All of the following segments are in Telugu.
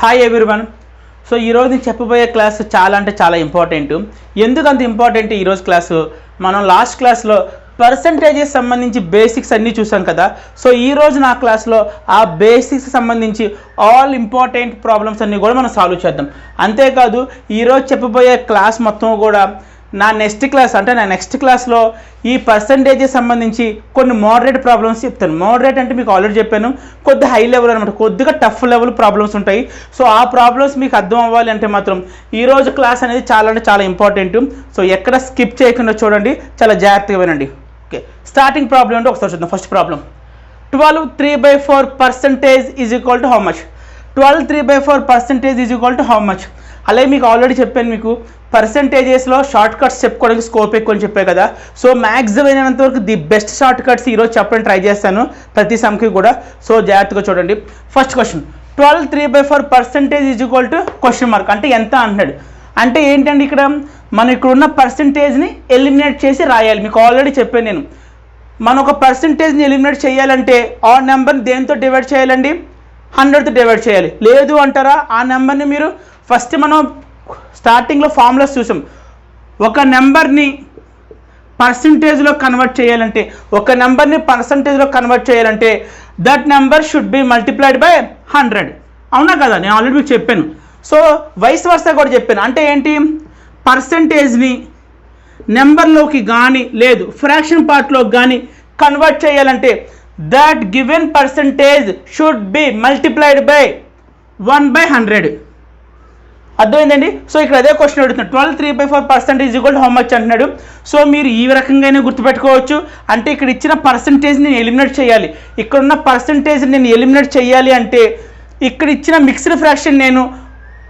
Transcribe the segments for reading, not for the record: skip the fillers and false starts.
Hi everyone. సో ఈరోజు నేను చెప్పబోయే క్లాస్ చాలా అంటే చాలా ఇంపార్టెంట్. ఎందుకు అంత ఇంపార్టెంట్ ఈరోజు క్లాసు? మనం లాస్ట్ క్లాస్లో పర్సంటేజెస్ సంబంధించి బేసిక్స్ అన్నీ చూసాం కదా. సో ఈరోజు నా క్లాస్లో ఆ బేసిక్స్ సంబంధించి ఆల్ ఇంపార్టెంట్ ప్రాబ్లమ్స్ అన్నీ కూడా మనం సాల్వ్ చేద్దాం. అంతేకాదు ఈరోజు చెప్పబోయే క్లాస్ మొత్తం కూడా నా నెక్స్ట్ క్లాస్లో ఈ పర్సంటేజెస్ సంబంధించి కొన్ని మోడరేట్ ప్రాబ్లమ్స్ చెప్తాను. మోడరేట్ అంటే మీకు ఆల్రెడీ చెప్పాను, కొద్దిగా హై లెవెల్ అనమాట, కొద్దిగా టఫ్ లెవెల్ ప్రాబ్లమ్స్ ఉంటాయి. సో ఆ ప్రాబ్లమ్స్ మీకు అర్థం అవ్వాలి అంటే మాత్రం ఈరోజు క్లాస్ అనేది చాలా అంటే చాలా ఇంపార్టెంట్. సో ఎక్కడ స్కిప్ చేయకుండా చూడండి, చాలా జాగ్రత్తగా వినండి. ఓకే, స్టార్టింగ్ ప్రాబ్లం అంటే ఒకసారి చూద్దాం. First problem, 12 3/4% is equal to how much? 12 3/4% is equal to how much? అలాగే మీకు ఆల్రెడీ చెప్పాను, మీకు పర్సంటేజెస్లో షార్ట్ కట్స్ చెప్పుకోవడానికి స్కోప్ ఎక్కువ అని చెప్పాను కదా. సో మ్యాక్సిమం అయినంత వరకు ది బెస్ట్ షార్ట్ కట్స్ ఈరోజు చెప్పడానికి ట్రై చేస్తాను ప్రతి సమ్కి కూడా. సో జాగ్రత్తగా చూడండి. First question, 12 3/4% is equal to question mark అంటే ఎంత అంటున్నాడు. అంటే ఏంటంటే ఇక్కడ మనం ఇక్కడ ఉన్న పర్సంటేజ్ని ఎలిమినేట్ చేసి రాయాలి. మీకు ఆల్రెడీ చెప్పాను నేను, మనం ఒక పర్సంటేజ్ని ఎలిమినేట్ చేయాలంటే ఆ నెంబర్ని దేంతో డివైడ్ చేయాలండి? 100తో డివైడ్ చేయాలి. లేదు అంటారా? ఆ నెంబర్ని మీరు ఫస్ట్ మనం స్టార్టింగ్లో ఫార్ములాస్ చూసాం. ఒక నెంబర్ని పర్సంటేజ్లో కన్వర్ట్ చేయాలంటే that number should be multiplied by 100. అవునా కదా? నేను ఆల్రెడీ మీకు చెప్పాను. సో వైస్ వర్సా కూడా చెప్పాను. అంటే ఏంటి? పర్సంటేజ్ని నెంబర్లోకి కానీ లేదు ఫ్రాక్షన్ పార్ట్లోకి కానీ కన్వర్ట్ చేయాలంటే that given percentage should be multiplied by 1/100. అర్థమైందండి? సో ఇక్కడ అదే క్వశ్చన్ అడుగుతున్నాడు, 12 3/4% is equal to how much అంటున్నాడు. సో మీరు ఈ రకంగానే గుర్తుపెట్టుకోవచ్చు. అంటే ఇక్కడ ఇచ్చిన పర్సంటేజ్ నేను ఎలిమినేట్ చేయాలి, ఇక్కడ ఉన్న పర్సంటేజ్ నేను ఎలిమినేట్ చేయాలి అంటే ఇక్కడ ఇచ్చిన మిక్స్డ్ ఫ్రాక్షన్ నేను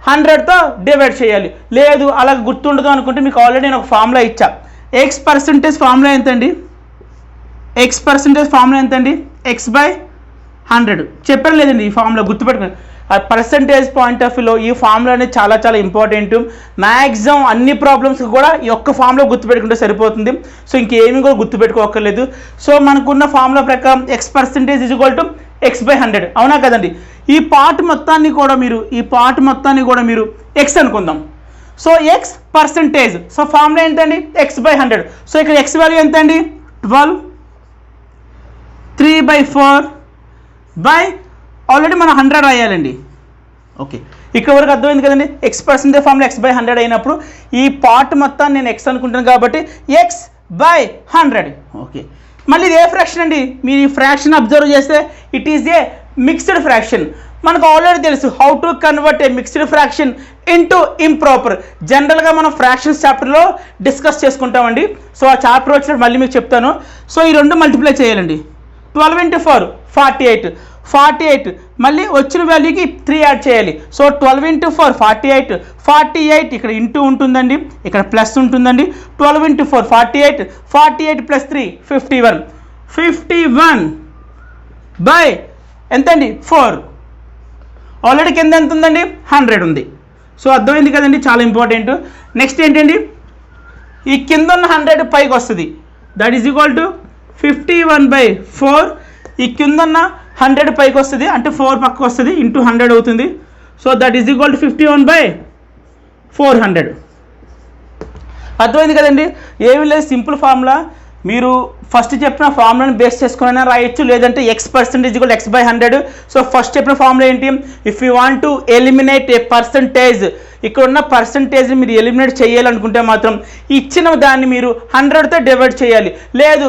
100తో డివైడ్ చేయాలి. లేదు అలా గుర్తుండదు అనుకుంటే మీకు ఆల్రెడీ నేను ఒక ఫార్ములా ఇచ్చా. ఎక్స్ పర్సంటేజ్ ఫార్ములా ఎంతండి? x/100 చెప్పాను లేదండి. ఈ ఫార్ములా గుర్తుపెట్టుకుని పర్సంటేజ్ పాయింట్ ఆఫ్ వ్యూలో ఈ ఫార్ములా అనేది చాలా చాలా ఇంపార్టెంట్. మ్యాక్సిమం అన్ని ప్రాబ్లమ్స్కి కూడా ఈ ఒక్క ఫార్ములా గుర్తుపెట్టుకుంటే సరిపోతుంది. సో ఇంకేమీ కూడా గుర్తుపెట్టుకోక్కర్లేదు. సో మనకున్న ఫార్ములా ప్రకారం x% is equal to x/100. అవునా కదండి? ఈ పార్ట్ మొత్తాన్ని కూడా మీరు x అనుకుందాం. So x percentage, so formula ఏంటండి? x/100. సో ఇక్కడ x వాల్యూ ఎంత అండి? 12 3/4 బై ఆల్రెడీ మనం 100 రాయాలండి. ఓకే, ఇక్కడ వరకు అర్థమైంది కదండి? x% ఫార్ములా x/100 అయినప్పుడు ఈ పార్ట్ మొత్తాన్ని నేను x అనుకుంటాను కాబట్టి x/100. ఓకే, మళ్ళీ ఇది ఏ ఫ్రాక్షన్ అండి? మీరు ఈ ఫ్రాక్షన్ అబ్జర్వ్ చేస్తే it is a mixed fraction. మనకు ఆల్రెడీ తెలుసు how to convert A mixed fraction into improper. జనరల్గా మనం ఫ్రాక్షన్స్ చాప్టర్లో డిస్కస్ చేసుకుంటామండి. సో ఆ చాప్టర్ వచ్చినప్పుడు మళ్ళీ మీకు చెప్తాను. సో ఈ రెండు మల్టిప్లై చేయాలండి. 12 × 4 48 మళ్ళీ వచ్చిన వాల్యూకి 3 యాడ్ చేయాలి. సో 12 × 4 48 ఇక్కడ ఇంటూ ఉంటుందండి, ఇక్కడ ప్లస్ ఉంటుందండి. 12 × 4 48 ప్లస్ 3 51 బై ఎంతండి? 4. ఆల్రెడీ కింద ఎంత ఉందండి? 100 ఉంది. సో అర్థమైంది కదండి? చాలా ఇంపార్టెంట్. నెక్స్ట్ ఏంటండి? ఈ కింద ఉన్న 100 పైకి వస్తుంది, దట్ ఈజ్ ఈక్వల్ టు 51/4. ఈ కింద ఉన్న 100 పైకి వస్తుంది అంటే 4 పక్కకు వస్తుంది, ఇంటూ 100 అవుతుంది. So that is equal to 51/400. అర్థమైంది కదండి? ఏమీ లేదు, సింపుల్ ఫార్ములా. మీరు ఫస్ట్ చెప్పిన ఫార్ములాని బేస్ చేసుకుని రాయొచ్చు, లేదంటే x% equal x/100. So first చెప్పిన ఫార్ములా ఏంటి? If you want to eliminate A percentage, ఇక్కడ ఉన్న పర్సంటేజ్ని మీరు ఎలిమినేట్ చేయాలనుకుంటే మాత్రం ఇచ్చిన దాన్ని మీరు 100తో డివైడ్ చేయాలి, లేదు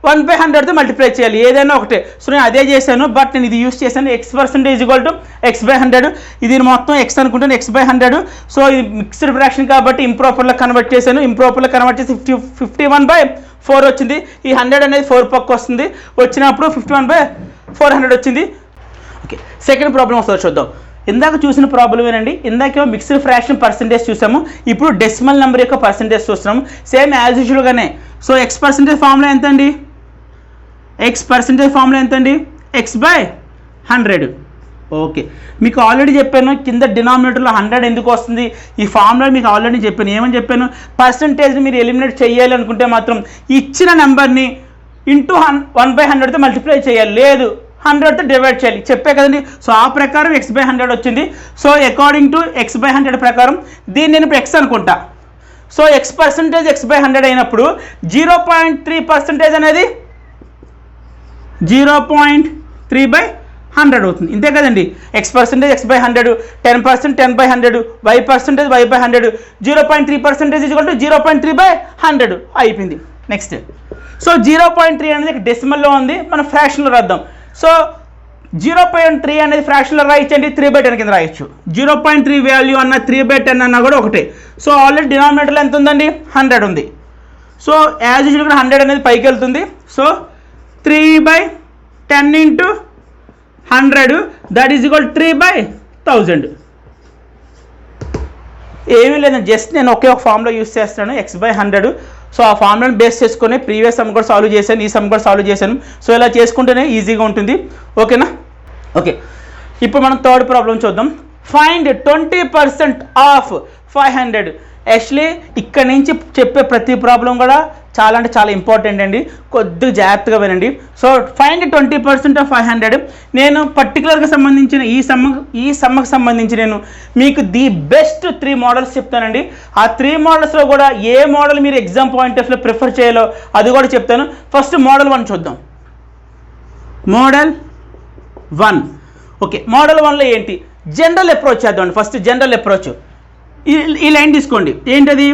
1/100తో మల్టిప్లై చేయాలి, ఏదైనా ఒకటే. సో నేను అదే చేశాను, బట్ నేను ఇది యూస్ చేశాను. x% equal to x/100. ఇది మొత్తం x అనుకుంటాను, x/100. సో ఇది మిక్స్డ్ ఫ్రాక్షన్ కాబట్టి ఇంప్రాపర్లో కన్వర్ట్ చేశాను. ఇంప్రాపర్లో కన్వర్ట్ చేసి 51/4 వచ్చింది. ఈ 100 అనేది 4 పక్క వస్తుంది, వచ్చినప్పుడు 51/400 వచ్చింది. ఓకే, సెకండ్ ప్రాబ్లం ఒకసారి చూద్దాం. ఇందాక చూసిన ప్రాబ్లం ఏనండి, ఇందాకేమో మిక్స్డ్ ఫ్రాక్షన్ పర్సంటేజ్ చూసాము, ఇప్పుడు డెసిమల్ నెంబర్ యొక్క పర్సంటేజ్ చూస్తున్నాము. సేమ్ యాజ్ యూజువల్గానే. సో x% ఫార్ములా ఎంతండి? x/100. ఓకే, మీకు ఆల్రెడీ చెప్పాను కింద డినామినేటర్లో 100 ఎందుకు వస్తుంది. ఈ ఫార్ములా మీకు ఆల్రెడీ చెప్పాను. ఏమని చెప్పాను? పర్సంటేజ్ని మీరు ఎలిమినేట్ చేయాలి అనుకుంటే మాత్రం ఇచ్చిన నెంబర్ని ఇంటూ 1/100తో మల్టిప్లై చేయాలి, లేదు 100తో డివైడ్ చేయాలి, చెప్పే కదండి. సో ఆ ప్రకారం x/100 వచ్చింది. సో అకార్డింగ్ టు x/100 ప్రకారం దీన్ని నేను ఇప్పుడు x అనుకుంటా. సో x% x/100 అయినప్పుడు 0.3% అనేది 0.3/100 అవుతుంది, ఇంతే కదండి. x% x/100, 10% 10/100, y% y/100, 0.3% = 0.3/100 అయిపోయింది. నెక్స్ట్ సో 0.3 అనేది డెసిమల్లో ఉంది, మనం ఫ్రాక్షన్లో రాద్దాం. సో 0.3 అనేది ఫ్రాక్షన్లో రాయించండి, 3/10 కింద రాయొచ్చు. 0.3 వాల్యూ అన్న 3/10 అన్నా కూడా ఒకటే. సో ఆల్రెడీ డినామినేటర్లో ఎంత ఉందండి, 100 ఉంది. సో యాజ్ యూజువల్ కూడా 100 అనేది పైకి వెళ్తుంది. So 3/10 × 100 that is equal 3/1000. ఏమీ లేదండి, జస్ట్ నేను ఒకే ఒక ఫామ్లో యూస్ చేస్తున్నాను, x/100. సో ఆ ఫార్ములాని బేస్ చేసుకొని ప్రీవియస్ సమ్ కూడా సాల్వ్ చేశాను, ఈ సమ్ కూడా సాల్వ్ చేశాను. సో ఇలా చేసుకుంటేనే ఈజీగా ఉంటుంది, ఓకేనా. ఓకే, ఇప్పుడు మనం థర్డ్ ప్రాబ్లం చూద్దాం. Find 20% of 500. యాక్చువల్లీ ఇక్కడ నుంచి చెప్పే ప్రతి ప్రాబ్లం కూడా చాలా అంటే చాలా ఇంపార్టెంట్ అండి, కొద్దిగా జాగ్రత్తగా వినండి. So find 20% of 500. నేను పర్టికులర్గా సంబంధించిన ఈ సమ్మకు సంబంధించి నేను మీకు ది బెస్ట్ 3 మోడల్స్ చెప్తానండి. ఆ 3 మోడల్స్లో కూడా ఏ మోడల్ మీరు exam point of view prefer చేయాలో అది కూడా చెప్తాను. ఫస్ట్ మోడల్ 1 చూద్దాం. మోడల్ 1. ఓకే, మోడల్ 1లో ఏంటి, జనరల్ అప్రోచ్ చేద్దామండి. ఫస్ట్ జనరల్ అప్రోచ్, ఈ లైన్ తీసుకోండి. ఏంటది,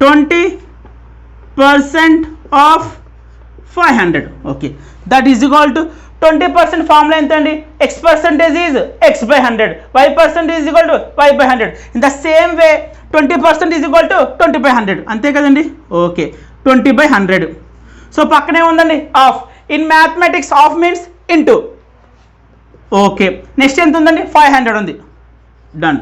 20% of 500. Okay, that is equal to 20% formula ఎంత అండి, x% is x/100, y% is equal to y/100. In the same way 20% is equal to 20/100, అంతే కదండి. ఓకే, 20/100. సో పక్కనే ఉందండి of. In mathematics of means into. Okay, next ఎంత ఉందండి, 500 ఉంది. డన్.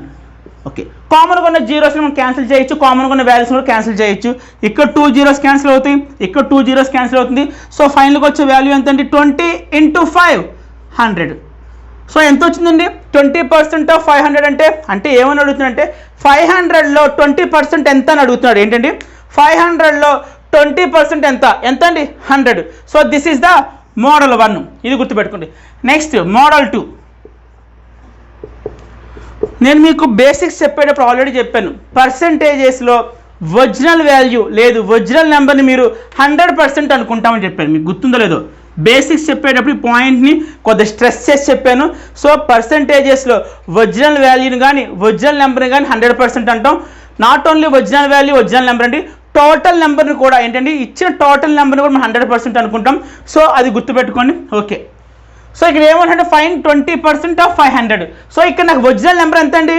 ఓకే, కామన్గా ఉన్న జీరోస్ని మనం క్యాన్సిల్ చేయొచ్చు, కామన్గా ఉన్న వాల్యూస్ కూడా క్యాన్సిల్ చేయొచ్చు. ఇక్కడ 2 జీరోస్ క్యాన్సిల్ అవుతాయి, ఇక్కడ 2 జీరోస్ క్యాన్సిల్ అవుతుంది. సో ఫైనల్గా వచ్చే వాల్యూ ఎంత అండి, 20 × 500. సో ఎంత వచ్చిందండి, 20% ఆఫ్ 500 అంటే ఏమని అడుగుతున్నాడంటే 500లో 20% ఎంత అని అడుగుతున్నాడు. ఏంటండి, 500లో 20% ఎంత అండి, 100. So this is the model 1, ఇది గుర్తుపెట్టుకోండి. Next model 2. నేను మీకు బేసిక్స్ చెప్పేటప్పుడు ఆల్రెడీ చెప్పాను, పర్సంటేజెస్లో ఒరిజినల్ వాల్యూ లేదు, ఒరిజినల్ నెంబర్ని మీరు 100% అనుకుంటామని చెప్పాను. మీకు గుర్తుందో లేదో, బేసిక్స్ చెప్పేటప్పుడు ఈ పాయింట్ని కొద్దిగా స్ట్రెస్ చేసి చెప్పాను. సో పర్సంటేజెస్లో ఒరిజినల్ వాల్యూని కానీ ఒరిజినల్ నెంబర్ని కానీ 100% అంటాం. Not only original value original number అండి, టోటల్ నెంబర్ని కూడా ఏంటండి, ఇచ్చిన టోటల్ నెంబర్ని కూడా మనం 100% అనుకుంటాం. సో అది గుర్తుపెట్టుకోండి. ఓకే, సో ఇక్కడ ఏమంటే ఫైండ్ 20% ఆఫ్ 500. సో ఇక్కడ నాకు ఒరిజినల్ నెంబర్ ఎంత అండి,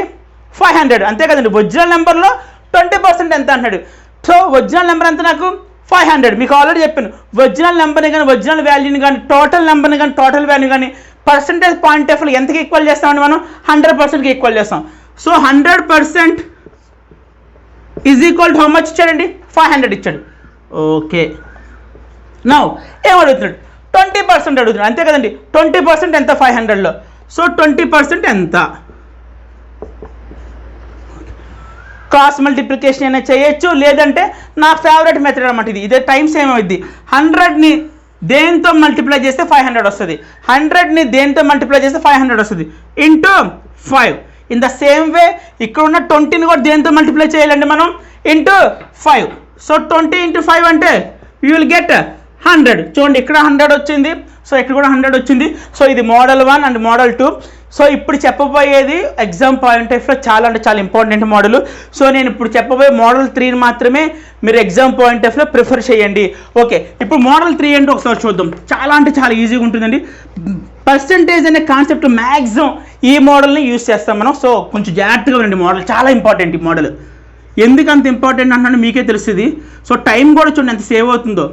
500, అంతే కదండి. ఒరిజినల్ నెంబర్లో 20% ఎంత అంటాడు. సో ఒరిజినల్ నెంబర్ ఎంత నాకు 500. మీకు ఆల్రెడీ చెప్పాను, ఒరిజినల్ నెంబర్ని కానీ ఒరిజినల్ వాల్యూని కానీ టోటల్ నెంబర్ని కానీ టోటల్ వాల్యూ కానీ పర్సంటేజ్ పాయింట్ ఆఫ్ వ్యూ ఎంతకి ఈక్వల్ చేస్తామండి, మనం 100%కి ఈక్వల్ చేస్తాం. So 100% is equal to how much ఇచ్చాడండి, 500 ఇచ్చాడు. ఓకే, నౌ ఏమడుగుతున్నాడు, 20% అడుగుతున్నాడు, అంతే కదండి. 20% ఎంత 500లో, సో 20% ఎంత, క్రాస్ మల్టిప్లికేషన్ అయినా చేయొచ్చు, లేదంటే నా ఫేవరెట్ మెథడ్ అనమాట ఇది. ఇదే టైమ్స్ ఏమైంది, 100ని దేంతో మల్టిప్లై చేస్తే 500 వస్తుంది, 100ని దేంతో మల్టిప్లై చేస్తే 500 వస్తుంది, ఇంటూ 5. ఇన్ ద సేమ్ వే ఇక్కడ ఉన్న 20ని కూడా దేంతో మల్టిప్లై చేయాలండి మనం, ఇంటూ 5. సో 20 × 5 అంటే యూ విల్ గెట్ 100. చూడండి, ఇక్కడ 100 వచ్చింది, సో ఇక్కడ కూడా 100 వచ్చింది. సో ఇది మోడల్ 1 అండ్ మోడల్ 2. సో ఇప్పుడు చెప్పబోయేది ఎగ్జామ్ పాయింట్ ఆఫ్ వ్యూలో చాలా అంటే చాలా ఇంపార్టెంట్ మోడల్. సో నేను ఇప్పుడు చెప్పబోయే మోడల్ 3ని మాత్రమే మీరు ఎగ్జామ్ పాయింట్ ఆఫ్ వ్యూలో ప్రిఫర్ చేయండి. ఓకే, ఇప్పుడు మోడల్ 3 అంటే ఒకసారి చూద్దాం. చాలా అంటే చాలా ఈజీగా ఉంటుందండి. పర్సంటేజ్ అనే కాన్సెప్ట్ మ్యాక్సిమం ఈ మోడల్ని యూజ్ చేస్తాం మనం. సో కొంచెం జాగ్రత్తగా ఉండండి, మోడల్ చాలా ఇంపార్టెంట్. ఈ మోడల్ ఎందుకు అంత ఇంపార్టెంట్ అంటున్నాను మీకే తెలుస్తుంది. సో టైం కూడా చూడండి ఎంత సేవ్ అవుతుందో.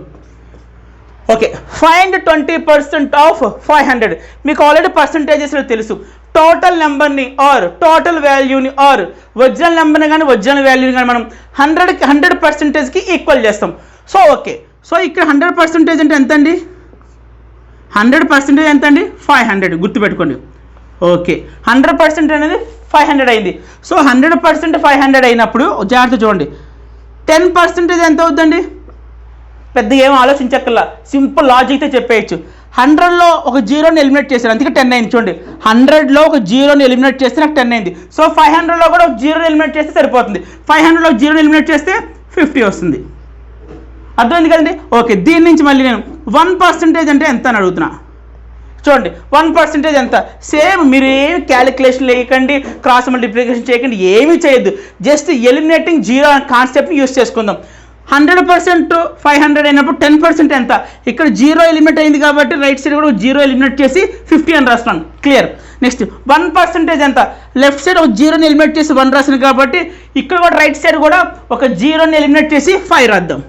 Okay, find 20% of 500. మీకు ఆల్రెడీ పర్సంటేజెస్లో తెలుసు, టోటల్ నెంబర్ని ఆర్ టోటల్ వాల్యూని ఆర్ ఒరిజినల్ నెంబర్ని కానీ ఒరిజినల్ వాల్యూని కానీ మనం 100%కి ఈక్వల్ చేస్తాం. సో ఓకే, సో ఇక్కడ 100% అంటే ఎంత అండి, 100% ఎంత అండి, 500. గుర్తుపెట్టుకోండి. ఓకే, 100% అనేది 500 అయింది. సో 100% 500 అయినప్పుడు జాగ్రత్త చూడండి, 10% ఎంత అవుతుందండి, పెద్దగా ఏం ఆలోచించక్కర్లా, సింపుల్ లాజిక్తో చెప్పేయచ్చు. 100లో ఒక జీరోని ఎలిమినేట్ చేశాను, అందుకే 10 అయింది. చూడండి 100లో ఒక జీరోని ఎలిమినేట్ చేస్తే నాకు 10 అయింది. సో 500లో కూడా ఒక జీరోని ఎలిమినేట్ చేస్తే సరిపోతుంది. 500లో ఒక జీరోని ఎలిమినేట్ చేస్తే 50 వస్తుంది. అర్థమైంది కదండి. ఓకే, దీని నుంచి మళ్ళీ నేను 1% అంటే ఎంత అని అడుగుతున్నా. చూడండి 1% ఎంత, సేమ్ మీరు ఏమి క్యాలిక్యులేషన్ లేకండి, క్రాస్ మల్టిప్లికేషన్ చేయకండి, ఏమీ చేయొద్దు. జస్ట్ ఎలిమినేటింగ్ జీరో అనే కాన్సెప్ట్ని యూస్ చేసుకుందాం. 100% 500 అయినప్పుడు 10% ఎంత, ఇక్కడ జీరో ఎలిమినేట్ అయింది కాబట్టి రైట్ సైడ్ కూడా జీరో ఎలిమినేట్ చేసి 50 అని రాస్తున్నాను. క్లియర్. నెక్స్ట్ 1% ఎంత, లెఫ్ట్ సైడ్ ఒక జీరోని ఎలిమినేట్ చేసి 1 రాసాను కాబట్టి ఇక్కడ కూడా రైట్ సైడ్ కూడా ఒక జీరోని ఎలిమినేట్ చేసి 5 రాద్దాం.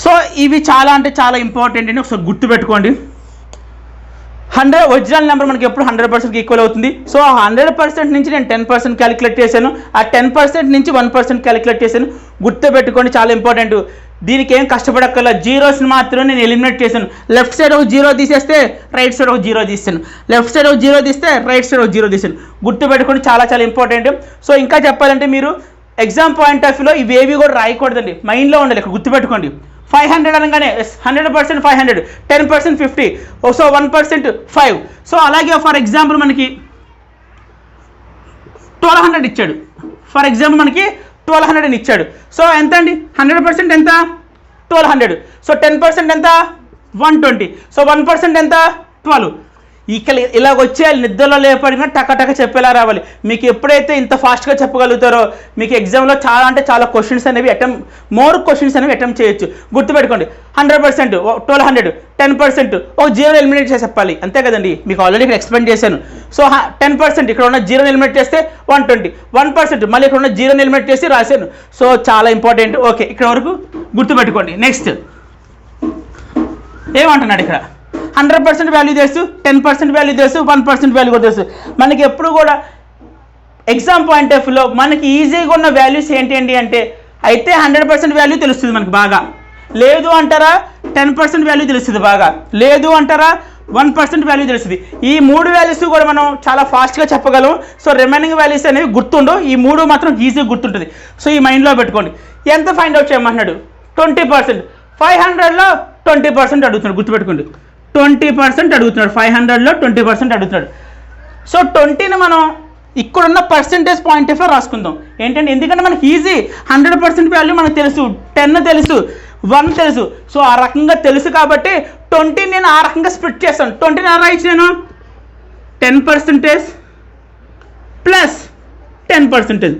సో ఇవి చాలా అంటే చాలా ఇంపార్టెంట్ అని ఒకసారి గుర్తుపెట్టుకోండి. 100 ఒరిజినల్ నెంబర్ మనకి ఎప్పుడు 100%కి ఈక్వల్ అవుతుంది. సో ఆ 100% నుంచి నేను 10% క్యాలిక్యులేట్ చేశాను, ఆ 10% నుంచి 1% క్యాలిక్యులేట్ చేశాను. గుర్తుపెట్టుకోండి, చాలా ఇంపార్టెంట్. దీనికి ఏం కష్టపడక్కర్ల, జీరోస్ని మాత్రం నేను ఎలిమినేట్ చేశాను. లెఫ్ట్ సైడ్ ఒక జీరో తీసేస్తే రైట్ సైడ్ ఒక జీరో తీసాను, లెఫ్ట్ సైడ్ ఒక జీరో తీస్తే రైట్ సైడ్ ఒక జీరో తీసాను. గుర్తుపెట్టుకోండి, చాలా చాలా ఇంపార్టెంట్. సో ఇంకా చెప్పాలంటే మీరు ఎగ్జామ్ పాయింట్ ఆఫ్ వ్యూలో ఇవేవి కూడా రాయకూడదండి, మైండ్లో ఉండాలి. ఇక్కడ గుర్తుపెట్టుకోండి, 500 అనగానే 100% 500, 10% 50, సో 1% 5. సో అలాగే ఫర్ ఎగ్జాంపుల్ మనకి 1200 ఇచ్చాడు. ఫర్ ఎగ్జాంపుల్ మనకి 1200 అని ఇచ్చాడు. సో ఎంత అండి, 100% ఎంత 1200. సో 10% ఎంత 120. సో 1% ఎంత 12. ఇక్కడ ఇలాగ వచ్చేయాలి, నిద్రలో లేపడినా టక చెప్పేలా రావాలి. మీకు ఎప్పుడైతే ఇంత ఫాస్ట్గా చెప్పగలుగుతారో మీకు ఎగ్జామ్లో చాలా అంటే చాలా క్వశ్చన్స్ అనేవి మోర్ క్వశ్చన్స్ అనేవి అటెంప్ట్ చేయొచ్చు. గుర్తుపెట్టుకోండి, 100% 1200, 10% ఒక జీరో ఎలిమినేట్ చేసి చెప్పాలి, అంతే కదండి. మీకు ఆల్రెడీ ఇక్కడ ఎక్స్ప్లెయిన్ చేశాను. సో 10% ఇక్కడ ఉన్న జీరోని ఎలిమినేట్ చేస్తే 120, 1% మళ్ళీ ఇక్కడ ఉన్న జీరోని ఎలిమినేట్ చేసి రాశాను. సో చాలా ఇంపార్టెంట్. ఓకే, ఇక్కడ వరకు గుర్తుపెట్టుకోండి. నెక్స్ట్ ఏమంటున్నాడు ఇక్కడ, 100% వాల్యూ తెలుసు, 10% వాల్యూ తెలుసు, 1% వాల్యూ కూడా తెలుసు. మనకి ఎప్పుడు కూడా ఎగ్జామ్ పాయింట్ ఆఫ్ వ్యూలో మనకి ఈజీగా ఉన్న వాల్యూస్ ఏంటి అంటే అయితే 100% వాల్యూ తెలుస్తుంది మనకు బాగా, లేదు అంటారా 10% వాల్యూ తెలుస్తుంది బాగా, లేదు అంటారా 1% వాల్యూ తెలుస్తుంది. ఈ 3 వాల్యూస్ కూడా మనం చాలా ఫాస్ట్గా చెప్పగలం. సో రిమైనింగ్ వాల్యూస్ అనేవి గుర్తుండవు, ఈ 3 మాత్రం ఈజీగా గుర్తుంటుంది. సో ఈ మైండ్లో పెట్టుకోండి. ఎంత ఫైండ్ అవుట్ చేయమంటున్నాడు, 20%. 500లో 20% అడుగుతున్నాడు. గుర్తుపెట్టుకోండి, 20% అడుగుతున్నాడు. 500లో 20% అడుగుతున్నాడు. సో 20ని మనం ఇక్కడున్న పర్సెంటేజ్ పాయింట్ ఆఫ్ రాసుకుందాం. ఏంటంటే ఎందుకంటే మనకి ఈజీ, 100% వాల్యూ మనకు తెలుసు, 10 తెలుసు, 1 తెలుసు. సో ఆ రకంగా తెలుసు కాబట్టి 20 నేను ఆ రకంగా స్ప్లిట్ చేస్తాను. 20ని ఎలా రాయొచ్చు నేను, 10% ప్లస్ 10%.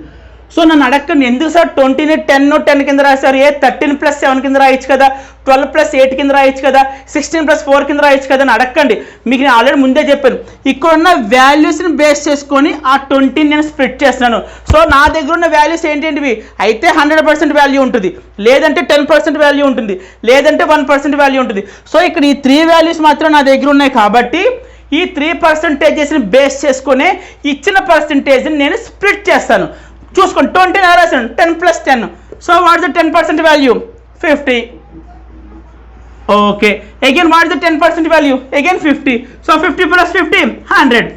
సో నన్ను అడగండి ఎందుకు సార్ 20ని 10 కింద రాశారు, 13 + 7 కింద రాయొచ్చు కదా, 12 + 8 కింద రాయొచ్చు కదా, 16 + 4 కింద రాయొచ్చు కదా అని అడగండి. మీకు నేను ఆల్రెడీ ముందే చెప్పాను, ఇక్కడున్న వాల్యూస్ని బేస్ చేసుకొని ఆ 20ని నేను స్ప్లిట్ చేస్తున్నాను. సో నా దగ్గర ఉన్న వాల్యూస్ ఏంటంటివి, అయితే 100% వాల్యూ ఉంటుంది, లేదంటే 10% వాల్యూ ఉంటుంది, లేదంటే 1% వాల్యూ ఉంటుంది. సో ఇక్కడ ఈ 3 వాల్యూస్ మాత్రం నా దగ్గర ఉన్నాయి కాబట్టి ఈ 3%ని బేస్ చేసుకొని ఇచ్చిన పర్సంటేజ్ని నేను స్ప్లిట్ చేస్తాను. చూసుకోండి, 20 రాశాను, 10 + 10. So what is the 10% value, 50. Okay, again what is the 10% value, again 50. So 50 + 50 100.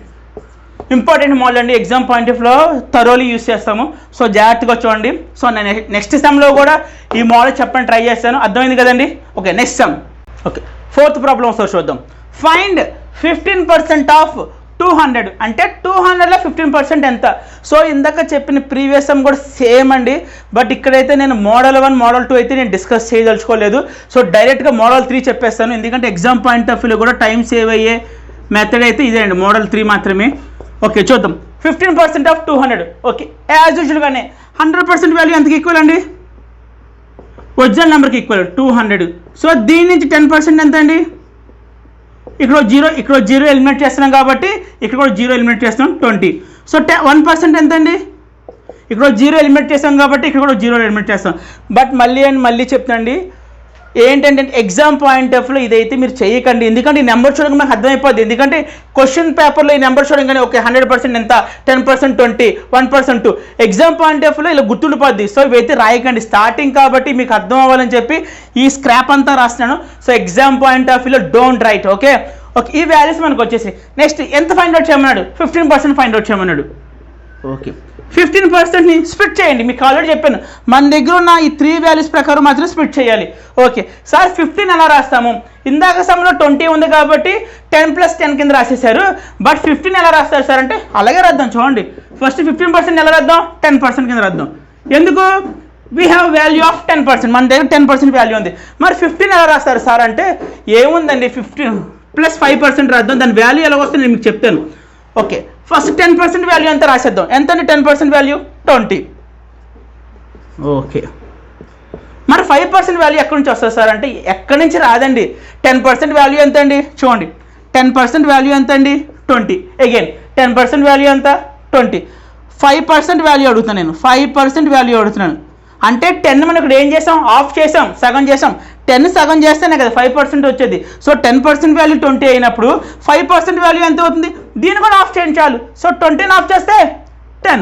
Important model అండి, ఎగ్జామ్ పాయింట్ ఆఫ్ లో థరోలీ యూస్ చేస్తాము. సో జాగ్రత్తగా చూడండి. సో నేను నెక్స్ట్ సెమ్లో కూడా ఈ మోడల్ చెప్పని ట్రై చేస్తాను. అర్థమైంది కదండి. Okay, next sem. Okay, 4th problem ఒకసారి చూద్దాం. ఫైండ్ 15% ఆఫ్ 200 అంటే 200లో 15% ఎంత. సో ఇందాక చెప్పిన ప్రీవియస్ సమ్ కూడా సేమ్ అండి, బట్ ఇక్కడైతే నేను మోడల్ 1 మోడల్ 2 అయితే నేను డిస్కస్ చేయదలుచుకోలేదు. సో డైరెక్ట్గా మోడల్ 3 చెప్పేస్తాను, ఎందుకంటే ఎగ్జామ్ పాయింట్ ఆఫ్ వ్యూలో కూడా టైం సేవ్ అయ్యే మెథడ్ అయితే ఇదే అండి, మోడల్ 3 మాత్రమే. ఓకే చూద్దాం, 15% ఆఫ్ 200. ఓకే, యాజ్ యూజువల్గానే 100% వాల్యూ ఎంతకి ఈక్వల్ అండి, ఒరిజినల్ నెంబర్కి ఈక్వల్ 200. సో దీని నుంచి 10% ఎంత అండి, ఇక్కడ జీరో ఎలిమినేట్ చేస్తున్నాం కాబట్టి ఇక్కడ కూడా జీరో ఎలిమినేట్ చేస్తున్నాం, 20. సో 1% ఎంత అండి, ఇక్కడ జీరో ఎలిమినేట్ చేస్తాం కాబట్టి ఇక్కడ కూడా జీరో ఎలిమినేట్ చేస్తాం. బట్ మళ్ళీ చెప్తానండి, ఏంటంటే ఎగ్జామ్ పాయింట్ ఆఫ్ లో ఇదైతే మీరు చేయకండి, ఎందుకంటే ఈ నెంబర్ చూడగా మనకు అర్థమైపోద్ది. ఎందుకంటే క్వశ్చన్ పేపర్లో ఈ నెంబర్ చూడగానే ఓకే 100% ఎంత, 10%, 20, 1%, 2 ఎగ్జామ్ పాయింట్ ఆఫ్ లో ఇలా గుర్తుండిపోద్ది. సో ఇవైతే రాయకండి, స్టార్టింగ్ కాబట్టి మీకు అర్థం అవ్వాలని చెప్పి ఈ స్క్రాప్ అంతా రాస్తున్నాను. సో ఎగ్జామ్ పాయింట్ ఆఫ్ వ్యూలో డోంట్ రైట్. ఓకే, ఈ వాల్యూస్ మనకు వచ్చేసి నెక్స్ట్ ఎంత ఫైండ్ అవుట్ చేయమన్నాడు, 15% ఫైండ్ అవుట్ చేయమన్నాడు. ఓకే 15%ని స్ప్లిట్ చేయండి. మీకు ఆల్రెడీ చెప్పాను మన దగ్గర ఉన్న ఈ 3 వాల్యూస్ ప్రకారం మాత్రం స్ప్లిట్ చేయాలి. ఓకే సార్ 15 ఎలా రాస్తాము? ఇందాక సమ్లో 20 ఉంది కాబట్టి 10 + 10 కింద రాసేసారు. బట్ 15 ఎలా రాస్తారు సార్ అంటే అలాగే రాద్దాం. చూడండి ఫస్ట్ 15% ఎలా రాద్దాం? 10% కింద రాద్దాం. ఎందుకు? We have value of 10%. మన దగ్గర 10% వాల్యూ ఉంది. మరి 15 ఎలా రాస్తారు సార్ అంటే ఏముందండి 15 + 5% రాద్దాం. దాని వాల్యూ ఎలా వస్తుంది నేను మీకు చెప్తాను. ఓకే ఫస్ట్ 10% వాల్యూ ఎంత రాసేద్దాం. ఎంత అండి 10% వాల్యూ? 20. ఓకే మరి 5% వాల్యూ ఎక్కడి నుంచి వస్తుంది సార్ అంటే ఎక్కడి నుంచి రాదండి. 10% వాల్యూ ఎంత అండి? చూడండి 10% వాల్యూ ఎంత అండి? 20. అగైన్ 10% వాల్యూ ఎంత? 20. 5% వాల్యూ అడుగుతాను నేను. 5% వాల్యూ అడుగుతున్నాను అంటే 10 మనం ఇక్కడ ఏం చేసాం? ఆఫ్ చేసాం, సగం చేసాం. 10 సగం చేస్తేనే కదా 5% వచ్చేది. సో 10% వాల్యూ 20 అయినప్పుడు 5% వాల్యూ ఎంత అవుతుంది? దీన్ని కూడా ఆఫ్ చేయండి చాలు. సో 20ని ఆఫ్ చేస్తే 10.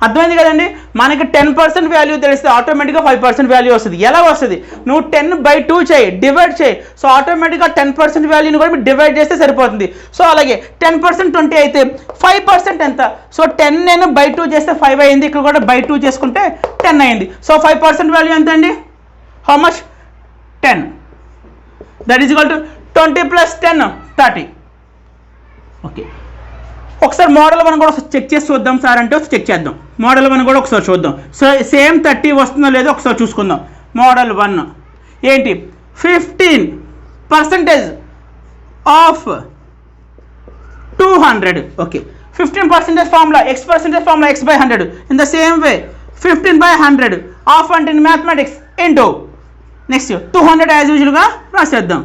అర్థమైంది కదండి. మనకి 10% వాల్యూ తెలిస్తే ఆటోమేటిక్గా 5% వాల్యూ వస్తుంది. ఎలా వస్తుంది? నువ్వు 10/2 చేయి, డివైడ్ చేయి. సో ఆటోమేటిక్గా 10% వాల్యూని కూడా మీరు డివైడ్ చేస్తే సరిపోతుంది. సో అలాగే 10% 20 అయితే 5% ఎంత? సో 10 నేను /2 చేస్తే 5 అయింది. ఇక్కడ కూడా /2 చేసుకుంటే 10 అయింది. సో 5% వాల్యూ ఎంత అండి? How much? 10. That is equal to 20 + 10 30. Okay ఒకసారి మోడల్ మనం కూడా చెక్ చేసి చూద్దాం సార్ అంటే చెక్ చేద్దాం. మోడల్ మనం కూడా ఒకసారి చూద్దాం. సో సేమ్ 30 వస్తుందో లేదో ఒకసారి చూసుకుందాం. మోడల్ 1 ఏంటి? 15% of 200. Okay 15% formula x/100 in the same way 15/100 of అంటే in mathematics into next 200 as యూజువల్గా రాసేద్దాం.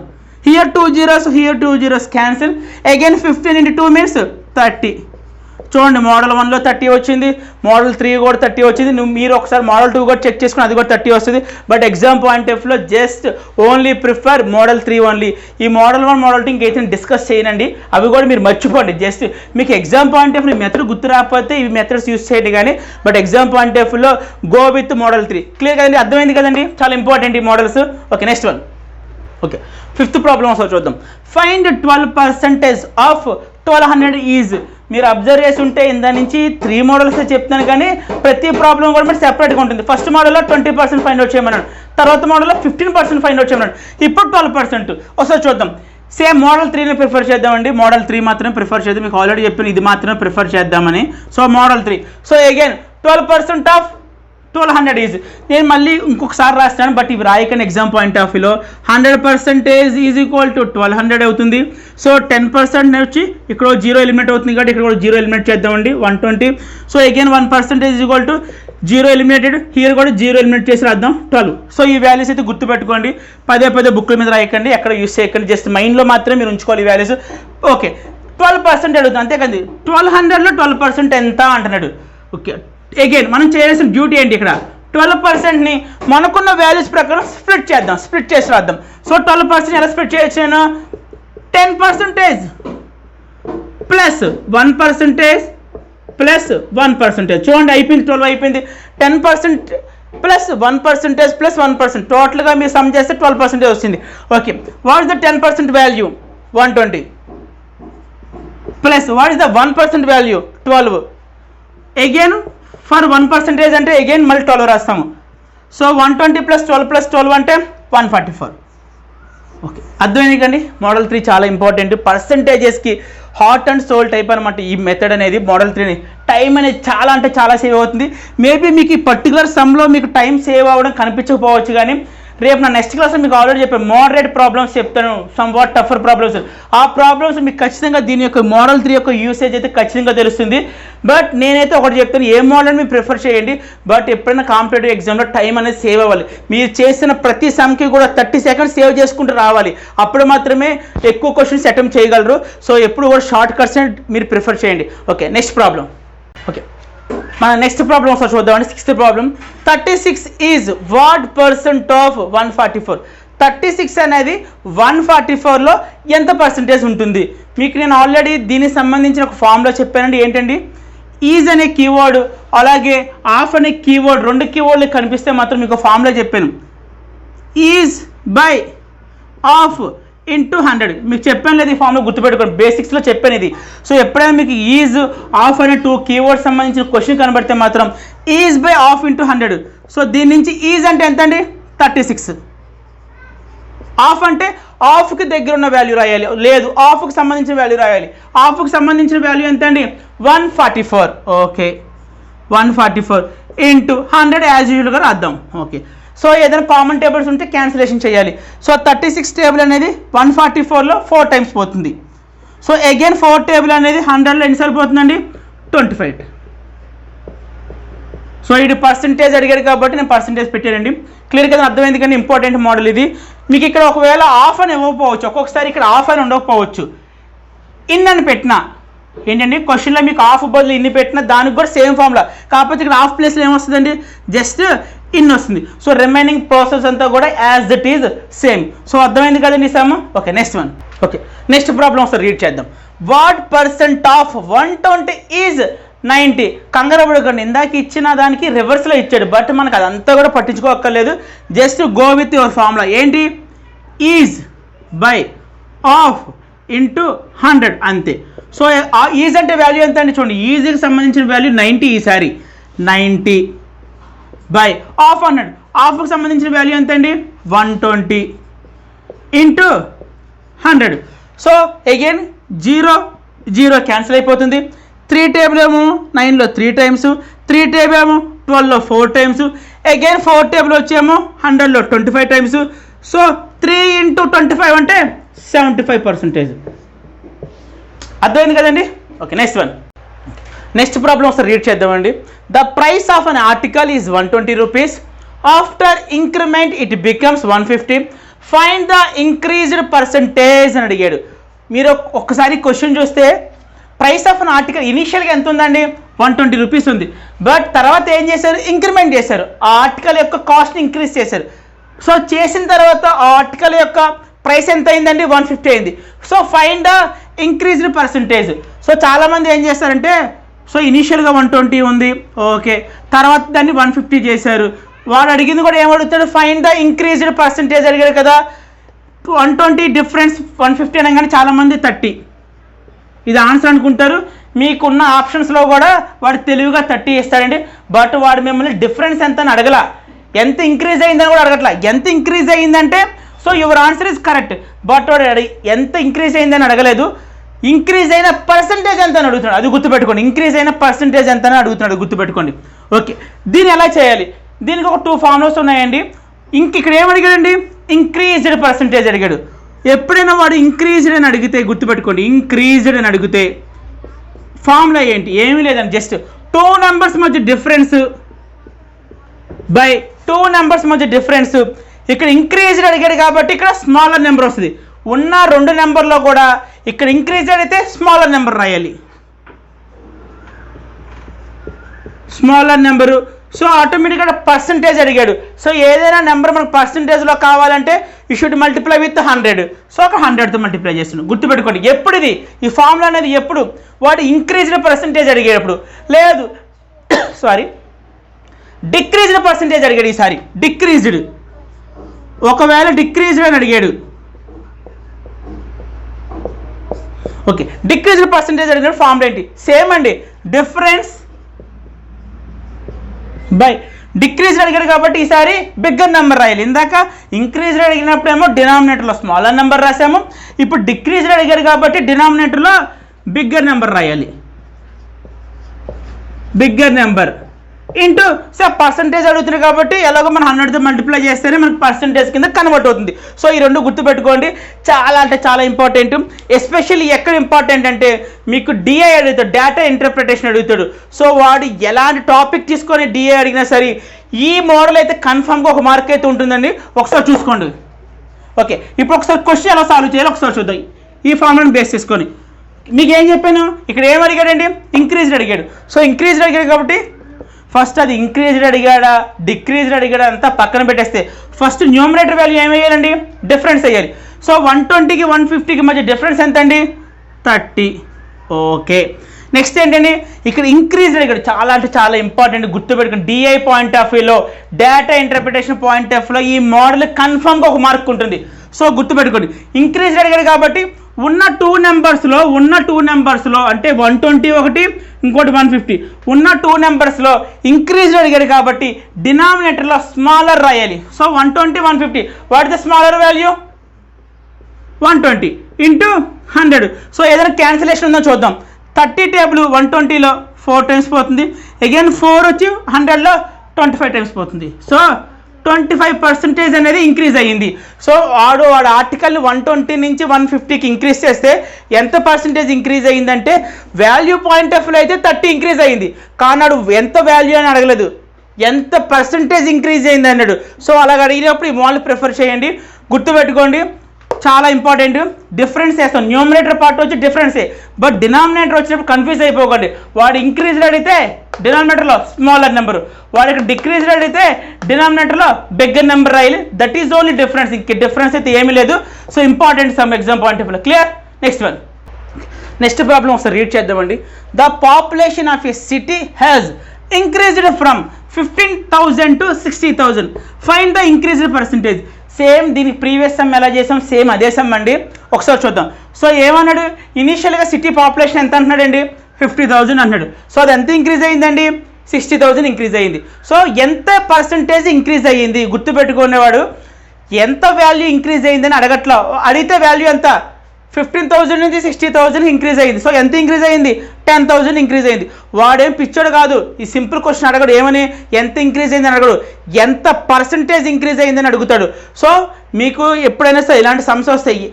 Here 2 zeros, here 2 zeros cancel. Again 15 × 2 means 30. చూడండి మోడల్ 1లో 30 వచ్చింది, మోడల్ 3 కూడా 30 వచ్చింది. మీరు ఒకసారి మోడల్ 2 కూడా చెక్ చేసుకుని అది కూడా 30 వస్తుంది. బట్ ఎగ్జామ్ పాయింట్ ఆఫ్ వ్యూలో just only prefer model 3 only. ఈ మోడల్ 1 మోడల్ 2 ఇంకైతే డిస్కస్ చేయనండి. అవి కూడా మీరు మర్చిపోండి. జస్ట్ మీకు exam point of view method గుర్తు రాకపోతే ఈ మెథడ్స్ యూస్ చేయండి కానీ బట్ ఎగ్జామ్ పాయింట్ ఆఫ్ వ్యూలో గో విత్ మోడల్ 3. క్లియర్ కదండి? అర్థమైంది కదండి? చాలా ఇంపార్టెంట్ ఈ models. Okay next one. Okay 5th problem ఒకసారి చూద్దాం. Find 12% of 1200 is. మీరు అబ్జర్వ్ చేసి ఉంటే ఇందా నుంచి 3 మోడల్స్ చెప్తాను కానీ ప్రతి ప్రాబ్లం కూడా మీరు సెపరేట్గా ఉంటుంది. ఫస్ట్ మోడల్లో 20% ఫైండ్ అవుట్ చేయమన్నాడు, తర్వాత మోడల్లో 15% ఫైండ్ అవుట్ చేయమన్నాడు, ఇప్పుడు 12%. ఒకసారి చూద్దాం. సేమ్ మోడల్ 3ని ప్రిఫర్ చేద్దామండి. మోడల్ 3 మాత్రమే ప్రిఫర్ చేద్దాం. మీకు ఆల్రెడీ చెప్పాను ఇది మాత్రమే ప్రిఫర్ చేద్దామని. So model 3. So again 12% of 1200 is. నేను మళ్ళీ ఇంకొకసారి రాస్తాను బట్ ఇవి రాయకండి ఎగ్జామ్ పాయింట్ ఆఫ్ వ్యూలో. 100% ఈజ్ ఈక్వల్ టు 1200 అవుతుంది. సో 10% వచ్చి ఇక్కడ 0 ఎలిమినేట్ అవుతుంది కాబట్టి ఇక్కడ కూడా 0 ఎలిమినేట్ చేద్దామండి. 120. So again 1% is equal to 0 eliminated. Here కూడా 0 ఎలిమినేట్ చేసి రాద్దాం 12. సో ఈ వాల్యూస్ అయితే గుర్తుపెట్టుకోండి. పదే బుక్ల మీద రాయకండి, ఎక్కడ యూస్ చేయకండి. జస్ట్ మైండ్లో మాత్రమే మీరు ఉంచుకోవాలి ఈ వాల్యూస్. ఓకే 12% అడుగుతాం అంతే కదండి. 1200లో 12% ఎంత అంటున్నాడు. ఓకే అగైన్ మనం చేయాల్సిన డ్యూటీ ఏంటి? ఇక్కడ 12%ని మనకున్న వాల్యూస్ ప్రకారం స్ప్లిట్ చేద్దాం, స్ప్లిట్ చేసి రాద్దాం. సో 12% ఎలా స్ప్లిట్ చేయొచ్చు? నేను 10% ప్లస్ 1% ప్లస్ 1%. చూడండి అయిపోయింది, 12 అయిపోయింది. 10% ప్లస్ 1% ప్లస్ 1%. టోటల్గా మీరు సమ్ చేస్తే 12% వచ్చింది. Okay what is the 10% value? 120 plus what is the 1% value? 12. Again for 1% అంటే అగైన్ మళ్ళీ 12 రాస్తాము. సో 120 + 12 + 12 అంటే 144. ఓకే అర్థమైంది కండి. మోడల్ 3 చాలా ఇంపార్టెంట్. పర్సంటేజెస్కి హాట్ అండ్ సోల్ టైప్ అనమాట ఈ మెథడ్ అనేది. మోడల్ 3ని టైం అనేది చాలా అంటే చాలా సేవ్ అవుతుంది. మేబీ మీకు ఈ పర్టికులర్ సమ్లో మీకు టైం సేవ్ అవ్వడం కనిపించకపోవచ్చు కానీ రేపు నా నెక్స్ట్ క్లాస్లో మీకు ఆల్రెడీ చెప్పాను మోడరేట్ ప్రాబ్లమ్స్ చెప్తాను, సమ్ వాట్ టఫర్ ప్రాబ్లమ్స్. ఆ ప్రాబ్లమ్స్ మీకు ఖచ్చితంగా దీని యొక్క మోడల్ 3 యొక్క యూసేజ్ అయితే ఖచ్చితంగా తెలుస్తుంది. బట్ నేనైతే ఒకటి చెప్తాను, ఏ మోడల్ మీరు ప్రిఫర్ చేయండి. బట్ ఎప్పుడైనా కాంపిటేటివ్ ఎగ్జామ్లో టైం అనేది సేవ్ అవ్వాలి. మీరు చేసిన ప్రతి సమ్కి కూడా 30 seconds సేవ్ చేసుకుంటూ రావాలి. అప్పుడు మాత్రమే ఎక్కువ క్వశ్చన్స్ అటెంప్ట్ చేయగలరు. సో ఎప్పుడు కూడా షార్ట్ కట్స్ మీరు ప్రిఫర్ చేయండి. Okay next problem. ఓకే మన నెక్స్ట్ ప్రాబ్లం ఒకసారి చూద్దామండి. 6th problem. 36 is what % of 144. 36 అనేది 144లో ఎంత పర్సంటేజ్ ఉంటుంది? మీకు నేను ఆల్రెడీ దీనికి సంబంధించిన ఒక ఫామ్లో చెప్పానండి. ఏంటండి? ఈజ్ అనే కీవర్డ్ అలాగే ఆఫ్ అనే కీవర్డ్, 2 కీవర్డ్లు కనిపిస్తే మాత్రం మీకు ఫామ్లో చెప్పాను. ఈజ్ బై ఆఫ్ ఇంటూ 100 మీకు చెప్పాను లేదు, ఈ ఫామ్లో గుర్తుపెట్టుకోండి, బేసిక్స్లో చెప్పాను ఇది. సో ఎప్పుడైనా మీకు ఈజ్ ఆఫ్ అనే 2 కీవర్డ్స్ సంబంధించిన క్వశ్చన్ కనబడితే మాత్రం is by of into 100. So దీని నుంచి ఈజ్ అంటే ఎంత అండి 36, ఆఫ్ అంటే ఆఫ్కి దగ్గర ఉన్న వాల్యూ రాయాలి, లేదు ఆఫ్కి సంబంధించిన వాల్యూ రాయాలి. ఆఫ్కి సంబంధించిన వాల్యూ ఎంత అండి 144. ఓకే 144 ఇంటూ 100 యాజ్ యూజువల్గా రాద్దాం. ఓకే సో ఏదైనా కామన్ టేబుల్స్ ఉంటే క్యాన్సిలేషన్ చేయాలి. సో 36 టేబుల్ అనేది 144లో 4 టైమ్స్ పోతుంది. సో అగైన్ 4 టేబుల్ అనేది 100లో ఎన్నిసార్లు పోతుందండి 25. సో ఇది పర్సంటేజ్ అడిగాడు కాబట్టి నేను పర్సంటేజ్ పెట్టానండి. క్లియర్ కదా, అర్థమైంది కానీ ఇంపార్టెంట్ మోడల్ ఇది. మీకు ఇక్కడ ఒకవేళ ఆఫ్ అని ఇవ్వకపోవచ్చు, ఒక్కొక్కసారి ఇక్కడ ఆఫ్ అని ఉండకపోవచ్చు, ఇన్ అని పెట్టినా ఏంటండి క్వశ్చన్లో మీకు ఆఫ్ బదులు ఇన్ని పెట్టినా దానికి కూడా సేమ్ ఫార్ములా, కాకపోతే ఇక్కడ ఆఫ్ ప్లేస్లో ఏమొస్తుందండి జస్ట్ ఇన్ వస్తుంది. సో రిమైనింగ్ ప్రాసెస్ అంతా కూడా as it is same. So అర్థమైంది కదండి sum. Okay next one. Okay next problem ఒకసారి రీడ్ చేద్దాం. What percent of 120 is 90. కంగారపడకండి, ఇందాక ఇచ్చిన దానికి రివర్స్లో ఇచ్చాడు, బట్ మనకు అదంతా కూడా పట్టించుకోక్కర్లేదు. Just go with your formula. ఏంటి ఈజ్ బై ఆఫ్ ఇంటూ 100 అంతే. సో ఈజ్ అంటే వాల్యూ ఎంత అండి చూడండి, ఈజీకి సంబంధించిన వాల్యూ 90, ఈసారి 90 బై ఆఫ్ 100, ఆఫ్కి సంబంధించిన వాల్యూ ఎంత అండి 120 ఇంటూ 100. సో అగైన్ 0 0 క్యాన్సిల్ అయిపోతుంది. 3 టేబుల్ ఏమో 9లో 3 టైమ్స్, 3 టేబుల్ ఏమో 12లో 4 టైమ్స్, అగైన్ 4 టేబుల్ వచ్చేమో 100లో 25 టైమ్స్. సో 3 ఇంటూ 25 అంటే 75%. అర్థమైంది కదండి. Okay next one. Next problem ఒకసారి రీడ్ చేద్దామండి. The price of an article is 120 rupees. After increment it becomes 150. Find the increased percentage అని అడిగాడు. మీరు ఒక్కసారి క్వశ్చన్ చూస్తే ప్రైస్ ఆఫ్ అన్ ఆర్టికల్ ఇనీషియల్గా ఎంత ఉందండి 120 రూపీస్ ఉంది, బట్ తర్వాత ఏం చేశారు ఇంక్రిమెంట్ చేశారు, ఆ ఆర్టికల్ యొక్క కాస్ట్ని ఇంక్రీజ్ చేశారు. సో చేసిన తర్వాత ఆ ఆర్టికల్ యొక్క ప్రైస్ ఎంత అయిందండి 150 అయింది. So find the increased percentage. So చాలామంది ఏం చేస్తారంటే సో ఇనీషియల్గా 120 ఉంది, ఓకే, తర్వాత దాన్ని 150 చేశారు. వాడు అడిగింది కూడా ఏమడుగుతాడు, ఫైండ్ ద ఇంక్రీజ్డ్ పర్సంటేజ్ అడిగాడు కదా. 120 డిఫరెన్స్ 150 అనగానే చాలామంది 30 ఇది ఆన్సర్ అనుకుంటారు. మీకున్న ఆప్షన్స్లో కూడా వాడు తెలివిగా 30 ఇస్తాడండి, బట్ వాడు మిమ్మల్ని డిఫరెన్స్ ఎంత అని అడగల, ఎంత ఇంక్రీజ్ అయిందని కూడా అడగట్లా. ఎంత ఇంక్రీజ్ అయ్యిందంటే so your answer is correct, but వాడు ఎంత ఇంక్రీజ్ అయిందని అడగలేదు, ఇంక్రీజ్ అయిన పర్సంటేజ్ ఎంత అని అడుగుతున్నాడు. అది గుర్తుపెట్టుకోండి, ఇంక్రీజ్ అయిన పర్సంటేజ్ ఎంత అని అడుగుతున్నాడు, గుర్తుపెట్టుకోండి. ఓకే దీన్ని ఎలా చేయాలి, దీనికి ఒక 2 ఫార్ములాస్ ఉన్నాయండి. ఇక్కడ ఏమడిగాడండి ఇంక్రీజ్డ్ పర్సంటేజ్ అడిగాడు. ఎప్పుడైనా వాడు ఇంక్రీజ్డ్ అని అడిగితే గుర్తుపెట్టుకోండి, ఇంక్రీజ్డ్ అని అడిగితే ఫార్ములా ఏంటి, ఏమీ లేదండి, జస్ట్ 2 నెంబర్స్ మధ్య డిఫరెన్స్ బై 2 నెంబర్స్ మధ్య డిఫరెన్స్. ఇక్కడ ఇంక్రీజ్డ్ అడిగాడు కాబట్టి ఇక్కడ స్మాలర్ నెంబర్ వస్తుంది. ఉన్న 2 నెంబర్లో కూడా ఇక్కడ ఇంక్రీజ్డ్ అయితే స్మాలర్ నెంబర్ రాయాలి, స్మాలర్ నెంబరు. సో ఆటోమేటిక్గా పర్సంటేజ్ అడిగాడు. సో ఏదైనా నెంబర్ మనకు పర్సంటేజ్లో కావాలంటే you should multiply with 100. So ఒక 100తో మల్టిప్లై చేస్తున్నాడు. గుర్తుపెట్టుకోండి ఎప్పుడు ఇది ఈ ఫార్ములా అనేది ఎప్పుడు వాడు ఇంక్రీజ్డ్ పర్సంటేజ్ అడిగేటప్పుడు, లేదు సారీ డిక్రీజ్డ్ పర్సంటేజ్ అడిగాడు. ఈసారి డిక్రీజ్డ్, ఒకవేళ డిక్రీజ్డ్ అని అడిగాడు, ఓకే డిక్రీజ్డ్ పర్సంటేజ్ అడిగిన ఫార్ములా ఏంటి సేమ్ అండి, డిఫరెన్స్ బై డిక్రీజ్డ్ అడిగాడు కాబట్టి ఈసారి బిగ్గర్ నెంబర్ రాయాలి. ఇందాక ఇంక్రీజ్డ్ అడిగినప్పుడేమో డినామినేటర్లో స్మాలర్ నెంబర్ రాసాము, ఇప్పుడు డిక్రీజ్డ్ అడిగాడు కాబట్టి డినామినేటర్లో బిగ్గర్ నెంబర్ రాయాలి, bigger number into so percentage అడుగుతుంది కాబట్టి ఎలాగో మనం 100తో మల్టిప్లై చేస్తేనే మనకు పర్సంటేజ్ కింద కన్వర్ట్ అవుతుంది. సో ఈ 2 గుర్తుపెట్టుకోండి, చాలా అంటే చాలా ఇంపార్టెంట్. ఎస్పెషల్లీ ఎక్కడ ఇంపార్టెంట్ అంటే మీకు డిఐ అడుగుతాడు, డేటా ఇంటర్ప్రిటేషన్ అడుగుతాడు. సో వాడు ఎలాంటి టాపిక్ తీసుకొని డిఐ అడిగినా సరే ఈ మోడల్ అయితే కన్ఫామ్గా 1 మార్క్ అయితే ఉంటుందండి, ఒకసారి చూసుకోండి. ఓకే ఇప్పుడు ఒకసారి క్వశ్చన్ ఎలా సాల్వ్ చేయాలో ఒకసారి చూద్దాం. ఈ ఫార్ములాని బేస్ చేసుకొని మీకు ఏం చెప్పాను, ఇక్కడ ఏం అడిగాడండి ఇంక్రీజ్డ్ అడిగాడు. సో ఇంక్రీజ్డ్ అడిగాడు కాబట్టి ఫస్ట్ అది ఇంక్రీజ్డ్ అడిగాడా డిక్రీజ్డ్ అడిగాడా అంతా పక్కన పెట్టేస్తే ఫస్ట్ న్యూమరేటర్ వాల్యూ ఏం వేయాలండి డిఫరెన్స్ వేయాలి. సో 120కి 150కి మధ్య డిఫరెన్స్ ఎంత అండి 30. ఓకే నెక్స్ట్ ఏంటంటే ఇక్కడ ఇంక్రీజ్ ఇక్కడ చాలా అంటే చాలా ఇంపార్టెంట్ గుర్తుపెట్టుకుని డిఐ పాయింట్ ఆఫ్ వ్యూలో డేటా ఇంటర్ప్రిటేషన్ పాయింట్ ఆఫ్ వ్యూలో ఈ మోడల్ కన్ఫర్మ్గా ఒక మార్క్ ఉంటుంది. సో గుర్తుపెట్టుకోండి ఇంక్రీజ్ అడిగాడు కాబట్టి ఉన్న టూ నెంబర్స్లో అంటే 120 ఒకటి ఇంకోటి 150 ఉన్న టూ నెంబర్స్లో ఇంక్రీజ్ అడిగాడు కాబట్టి డినామినేటర్లో స్మాలర్ రాయాలి. So 120 150 what is the smaller value 120 into 100. So ఏదైనా క్యాన్సిలేషన్ ఉందో చూద్దాం. 30 టేబుల్ 120లో 4 టైమ్స్ పోతుంది, అగైన్ 4 వచ్చి 100లో 25 టైమ్స్ పోతుంది. సో 25% అనేది ఇంక్రీజ్ అయ్యింది. సో వాడు ఆర్టికల్ 120 నుంచి 150కి ఇంక్రీజ్ చేస్తే ఎంత పర్సంటేజ్ ఇంక్రీజ్ అయ్యిందంటే వాల్యూ పాయింట్ ఆఫ్ వ్యూలో అయితే 30 ఇంక్రీజ్ అయ్యింది, కానీ వాడు ఎంత వాల్యూ అని అడగలేదు, ఎంత పర్సంటేజ్ ఇంక్రీజ్ అయింది అన్నాడు. సో అలాగ అడిగినప్పుడు ఈ మోడల్ ప్రిఫర్ చేయండి. గుర్తుపెట్టుకోండి చాలా ఇంపార్టెంట్. డిఫరెన్స్ వేస్తాం, న్యూమరేటర్ పార్ట్ వచ్చి డిఫరెన్సే, బట్ డినామినేటర్ వచ్చినప్పుడు కన్ఫ్యూజ్ అయిపోకండి. వాడు ఇంక్రీజ్డ్ అడిగితే డినామినేటర్లో స్మాలర్ నెంబరు, వాడికి డిక్రీజ్డ్ అడిగితే డినామినేటర్లో బిగ్గర్ నెంబర్ రాయాలి. దట్ ఈజ్ ఓన్లీ డిఫరెన్స్, ఇంక డిఫరెన్స్ అయితే ఏమీ లేదు. So important some exam point of view clear. Next problem ఒకసారి రీడ్ చేద్దామండి. The population of a city has increased from 15,000 to 60,000. Find the increased percentage. Same దీనికి ప్రీవియస్ సమ్ ఎలా చేసాం సేమ్ అదే సమ్ అండి, ఒకసారి చూద్దాం. సో ఏమన్నాడు, ఇనీషియల్గా సిటీ పాపులేషన్ ఎంత అంటున్నాడండి 50,000 అన్నాడు. సో అది ఎంత ఇంక్రీజ్ అయ్యిందండి 60,000 ఇంక్రీజ్ అయ్యింది. సో ఎంత పర్సంటేజ్ ఇంక్రీజ్ అయ్యింది గుర్తుపెట్టుకునేవాడు, ఎంత వాల్యూ ఇంక్రీజ్ అయ్యిందని అడగట్లా, అడిగితే వాల్యూ ఎంత 15,000 నుంచి 60,000 ఇంక్రీజ్ అయ్యింది. సో ఎంత ఇంక్రీజ్ అయ్యింది 10,000 ఇంక్రీజ్ అయ్యింది. వాడేం పిచ్చోడు కాదు, ఈ సింపుల్ క్వశ్చన్ అడగడు, ఏమని ఎంత ఇంక్రీజ్ అయింది అని అడగడు, ఎంత పర్సంటేజ్ ఇంక్రీజ్ అయిందని అడుగుతాడు. సో మీకు ఎప్పుడైనా సరే ఇలాంటి సమస్య వస్తాయి,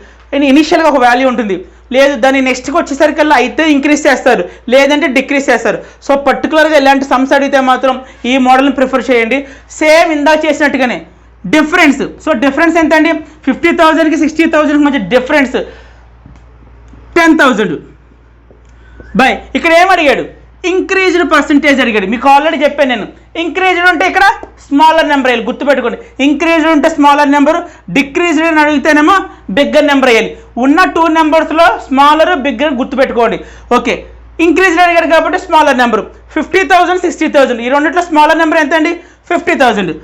ఇనిషియల్గా ఒక వాల్యూ ఉంటుంది, లేదు దాన్ని నెక్స్ట్కి వచ్చేసరికల్లా అయితే ఇంక్రీజ్ చేస్తారు, లేదంటే డిక్రీజ్ చేస్తారు. సో పర్టికులర్గా ఇలాంటి సమస్య అడిగితే మాత్రం ఈ మోడల్ని ప్రిఫర్ చేయండి. సేమ్ ఇందాక చేసినట్టుగానే డిఫరెన్స్. సో డిఫరెన్స్ ఎంత అండి 50,000కి 60,000కి మధ్య డిఫరెన్స్ 10,000 బై ఇక్కడ ఏం అడిగాడు ఇంక్రీజ్డ్ పర్సంటేజ్ అడిగాడు. మీకు ఆల్రెడీ చెప్పాను నేను, ఇంక్రీజ్డ్ ఉంటే ఇక్కడ స్మాలర్ నెంబర్ వేయాలి, గుర్తుపెట్టుకోండి. ఇంక్రీజ్డ్ ఉంటే స్మాలర్ నెంబర్, డిక్రీజ్డ్ అని అడిగితేనేమో బిగ్గర్ నెంబర్ వేయాలి. ఉన్న టూ నెంబర్స్లో స్మాలర్ బిగ్గర్ గుర్తుపెట్టుకోండి. ఓకే ఇంక్రీజ్డ్ అడిగాడు కాబట్టి స్మాలర్ నెంబర్ 50,000 60,000, ఈ రెండిట్లో స్మాలర్ నెంబర్ ఎంత అండి 50,000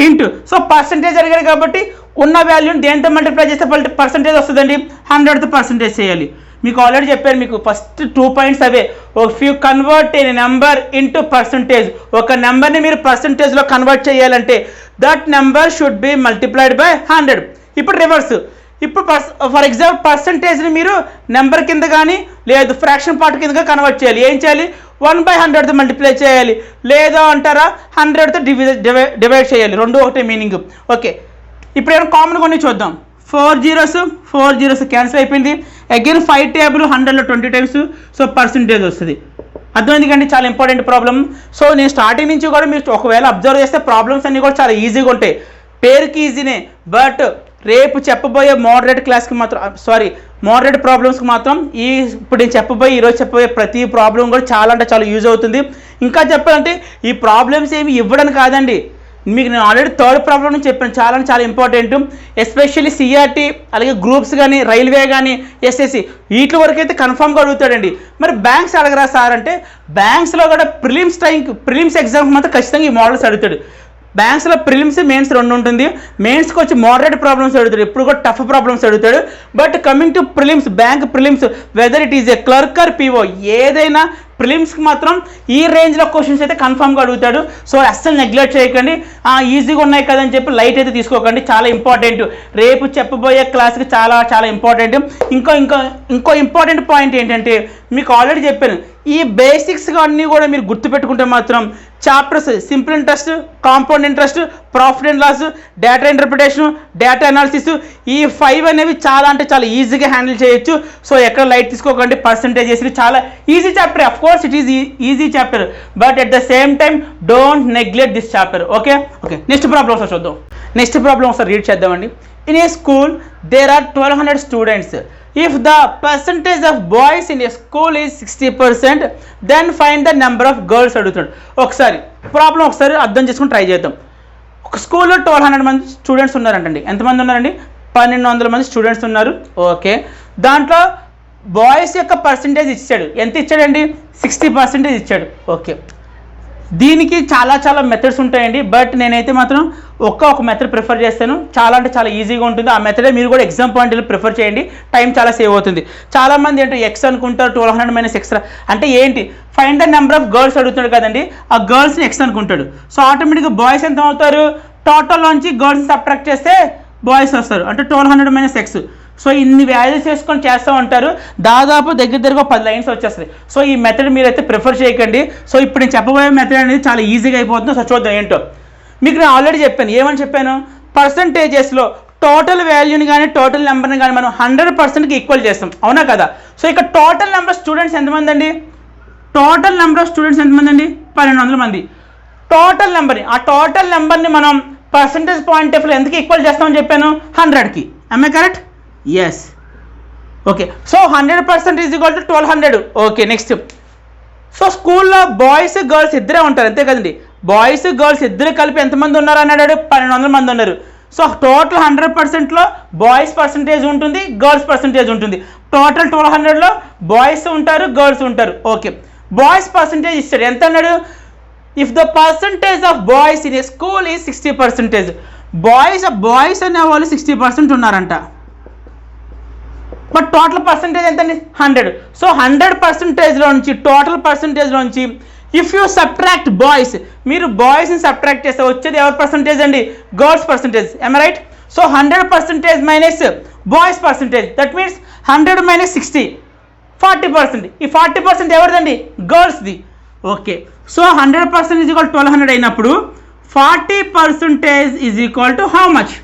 ఇంటూ. సో పర్సంటేజ్ అడిగాడు కాబట్టి ఉన్న వాల్యూని దేంతో మల్టిప్లై చేస్తే పర్సంటేజ్ వస్తుందండి 100తో పర్సంటేజ్ చేయాలి. మీకు ఆల్రెడీ చెప్పాను, మీకు first 2 points away. If you convert A number into percentage, ఒక నెంబర్ని మీరు పర్సంటేజ్లో కన్వర్ట్ చేయాలంటే that number should be multiplied by 100. ఇప్పుడు రివర్స్, ఇప్పుడు ఫర్ ఎగ్జాంపుల్ పర్సంటేజ్ని మీరు నెంబర్ కింద కానీ లేదు ఫ్రాక్షన్ పార్ట్ కింద కన్వర్ట్ చేయాలి. ఏం చేయాలి 1/100తో మల్టిప్లై చేయాలి, లేదా అంటారా 100తో డివైడ్ చేయాలి, రెండు ఒకటే మీనింగ్. ఓకే ఇప్పుడు ఏమైనా కామన్ కొన్ని చూద్దాం. 4 zeros క్యాన్సిల్ అయిపోయింది, అగైన్ 5 టేబుల్ 100లో 20 టైమ్స్. సో పర్సంటేజ్ వస్తుంది. అర్థమైంది కండి, చాలా ఇంపార్టెంట్ ప్రాబ్లం. సో నేను స్టార్టింగ్ నుంచి కూడా మీరు ఒకవేళ అబ్జర్వ్ చేస్తే ప్రాబ్లమ్స్ అన్నీ కూడా చాలా ఈజీగా ఉంటాయి, పేరుకి ఈజీనే, బట్ రేపు చెప్పబోయే మోడరేట్ క్లాస్కి మాత్రం మోడరేట్ ప్రాబ్లమ్స్కి మాత్రం ఇప్పుడు నేను ఈరోజు చెప్పబోయే ప్రతి ప్రాబ్లం కూడా చాలా అంటే చాలా యూజ్ అవుతుంది. ఇంకా చెప్పాలంటే ఈ ప్రాబ్లమ్స్ ఏమి ఇవ్వడం కాదండి, మీకు నేను ఆల్రెడీ థర్డ్ ప్రాబ్లం నుంచి చెప్పాను, చాలా చాలా ఇంపార్టెంట్. ఎస్పెషల్లీ సిఆర్టీ అలాగే గ్రూప్స్ కానీ రైల్వే కానీ ఎస్ఎస్సి వీటి వరకు అయితే కన్ఫామ్గా అడుగుతాడండి. మరి బ్యాంక్స్ అడగరా సార్ అంటే, బ్యాంక్స్లో కూడా ప్రిలిమ్స్ ఎగ్జామ్కి మాత్రం ఖచ్చితంగా ఈ మోడల్స్ అడుగుతాడు. బ్యాంక్స్లో ప్రిలిమ్స్ మెయిన్స్ రెండు ఉంటుంది. మెయిన్స్కి వచ్చి మోడరేట్ ప్రాబ్లమ్స్ అడుగుతాడు, ఎప్పుడు కూడా టఫ్ ప్రాబ్లమ్స్ అడుగుతాడు. But coming to prelims, bank prelims whether it is a clerk or PO, ఏదైనా ప్రిలిమ్స్కి మాత్రం ఈ రేంజ్లో క్వశ్చన్స్ అయితే కన్ఫామ్గా అడుగుతాడు. సో అస్సలు నెగ్లెక్ట్ చేయకండి, ఈజీగా ఉన్నాయి కదని చెప్పి లైట్ అయితే తీసుకోకండి, చాలా ఇంపార్టెంట్. రేపు చెప్పబోయే క్లాస్కి చాలా చాలా ఇంపార్టెంట్. ఇంకో ఇంపార్టెంట్ పాయింట్ ఏంటంటే, మీకు ఆల్రెడీ చెప్పాను, ఈ బేసిక్స్ అన్నీ కూడా మీరు గుర్తుపెట్టుకుంటే మాత్రం chapters simple interest, compound interest, profit and loss, data interpretation, data analysis, ఈ 5 అనేవి చాలా అంటే చాలా ఈజీగా హ్యాండిల్ చేయొచ్చు. సో ఎక్కడ లైట్ తీసుకోకండి, పర్సంటేజ్ చేసి చాలా easy chapter. Of course it is easy chapter, but at the same time don't neglect this chapter. Okay next problem ఒకసారి చూద్దాం. నెక్స్ట్ ప్రాబ్లం ఒకసారి రీడ్ చేద్దామండి. In a school there are 1200 students. If the percentage of boys in a school is 60%, then find the number of girls అడుగుతాడు. ఒకసారి ప్రాబ్లం ఒకసారి అర్థం చేసుకుని ట్రై చేద్దాం. ఒక స్కూల్లో 1200 మంది స్టూడెంట్స్ ఉన్నారంటండి. ఎంతమంది ఉన్నారండి 1200 మంది స్టూడెంట్స్ ఉన్నారు. ఓకే దాంట్లో బాయ్స్ యొక్క పర్సంటేజ్ ఇచ్చాడు. ఎంత ఇచ్చాడండి? 60% ఇచ్చాడు. ఓకే, దీనికి చాలా చాలా మెథడ్స్ ఉంటాయండి. బట్ నేనైతే మాత్రం ఒక మెథడ్ ప్రిఫర్ చేస్తాను. చాలా అంటే చాలా ఈజీగా ఉంటుంది. ఆ మెథడే మీరు కూడా ఎగ్జామ్ పాయింట్లో ప్రిఫర్ చేయండి. టైం చాలా సేవ్ అవుతుంది. చాలామంది అంటే ఎక్స్ అనుకుంటారు, 1200 - ఎక్స్ అంటే ఏంటి? Find the number of girls అడుగుతాడు కదండి, ఆ గర్ల్స్ని ఎక్స్ అనుకుంటాడు. సో ఆటోమేటిక్గా బాయ్స్ ఎంత అవుతారు? టోటల్లోంచి గర్ల్స్ సబ్ట్రాక్ట్ చేస్తే బాయ్స్ వస్తారు, అంటే 1200 - ఎక్స్. సో ఇన్ని వాల్యూస్ చేసుకొని చేస్తూ ఉంటారు. దాదాపు దగ్గర 10 లైన్స్ వచ్చేస్తుంది. సో ఈ మెథడ్ మీరైతే ప్రిఫర్ చేయకండి. సో ఇప్పుడు నేను చెప్పబోయే మెథడ్ అనేది చాలా ఈజీగా అయిపోతుంది. సో చూద్దాం ఏంటో. మీకు నేను ఆల్రెడీ చెప్పాను. ఏమని చెప్పాను? పర్సంటేజెస్లో టోటల్ వాల్యూని కానీ టోటల్ నెంబర్ని కానీ మనం 100%కి ఈక్వల్ చేస్తాం, అవునా కదా? సో ఇక టోటల్ నెంబర్ స్టూడెంట్స్ ఎంతమంది అండి? టోటల్ నెంబర్ ఆఫ్ స్టూడెంట్స్ ఎంతమంది అండి? 1200 మంది. టోటల్ నెంబర్ని, ఆ టోటల్ నెంబర్ని మనం పర్సంటేజ్ పాయింట్ ఆఫ్ ఎందుకు ఈక్వల్ చేస్తామని చెప్పాను? 100కి. I correct? Yes. Okay, so 100% is equal to 1200. Okay, next. So స్కూల్లో బాయ్స్ గర్ల్స్ ఇద్దరే ఉంటారు, అంతే కదండి? బాయ్స్ గర్ల్స్ ఇద్దరు కలిపి ఎంతమంది ఉన్నారు అన్నాడు? 1200 మంది ఉన్నారు. సో టోటల్ 100%లో బాయ్స్ పర్సంటేజ్ ఉంటుంది, గర్ల్స్ పర్సంటేజ్ ఉంటుంది. టోటల్ 1200లో బాయ్స్ ఉంటారు, గర్ల్స్ ఉంటారు. ఓకే, బాయ్స్ పర్సంటేజ్ ఇస్తాడు. ఎంత అన్నాడు? If the percentage of boys in a school is 60%. Boys అనే వాళ్ళు 60% ఉన్నారంట. బట్ టోటల్ పర్సంటేజ్ ఎంత అండి? 100. సో 100%లో నుంచి, టోటల్ పర్సంటేజ్లో నుంచి ఇఫ్ యూ సబ్ట్రాక్ట్ బాయ్స్, మీరు బాయ్స్ని సబ్ట్రాక్ట్ చేస్తే వచ్చేది ఎవరి పర్సంటేజ్ అండి? Girls percentage. M right? So 100% minus boys percentage, that means 100 - 60, 40%. ఈ 40% ఎవరిదండి? గర్ల్స్ది. ఓకే, సో 100% ఈజ్ ఈక్వల్ 1200 అయినప్పుడు 40% is equal to how much?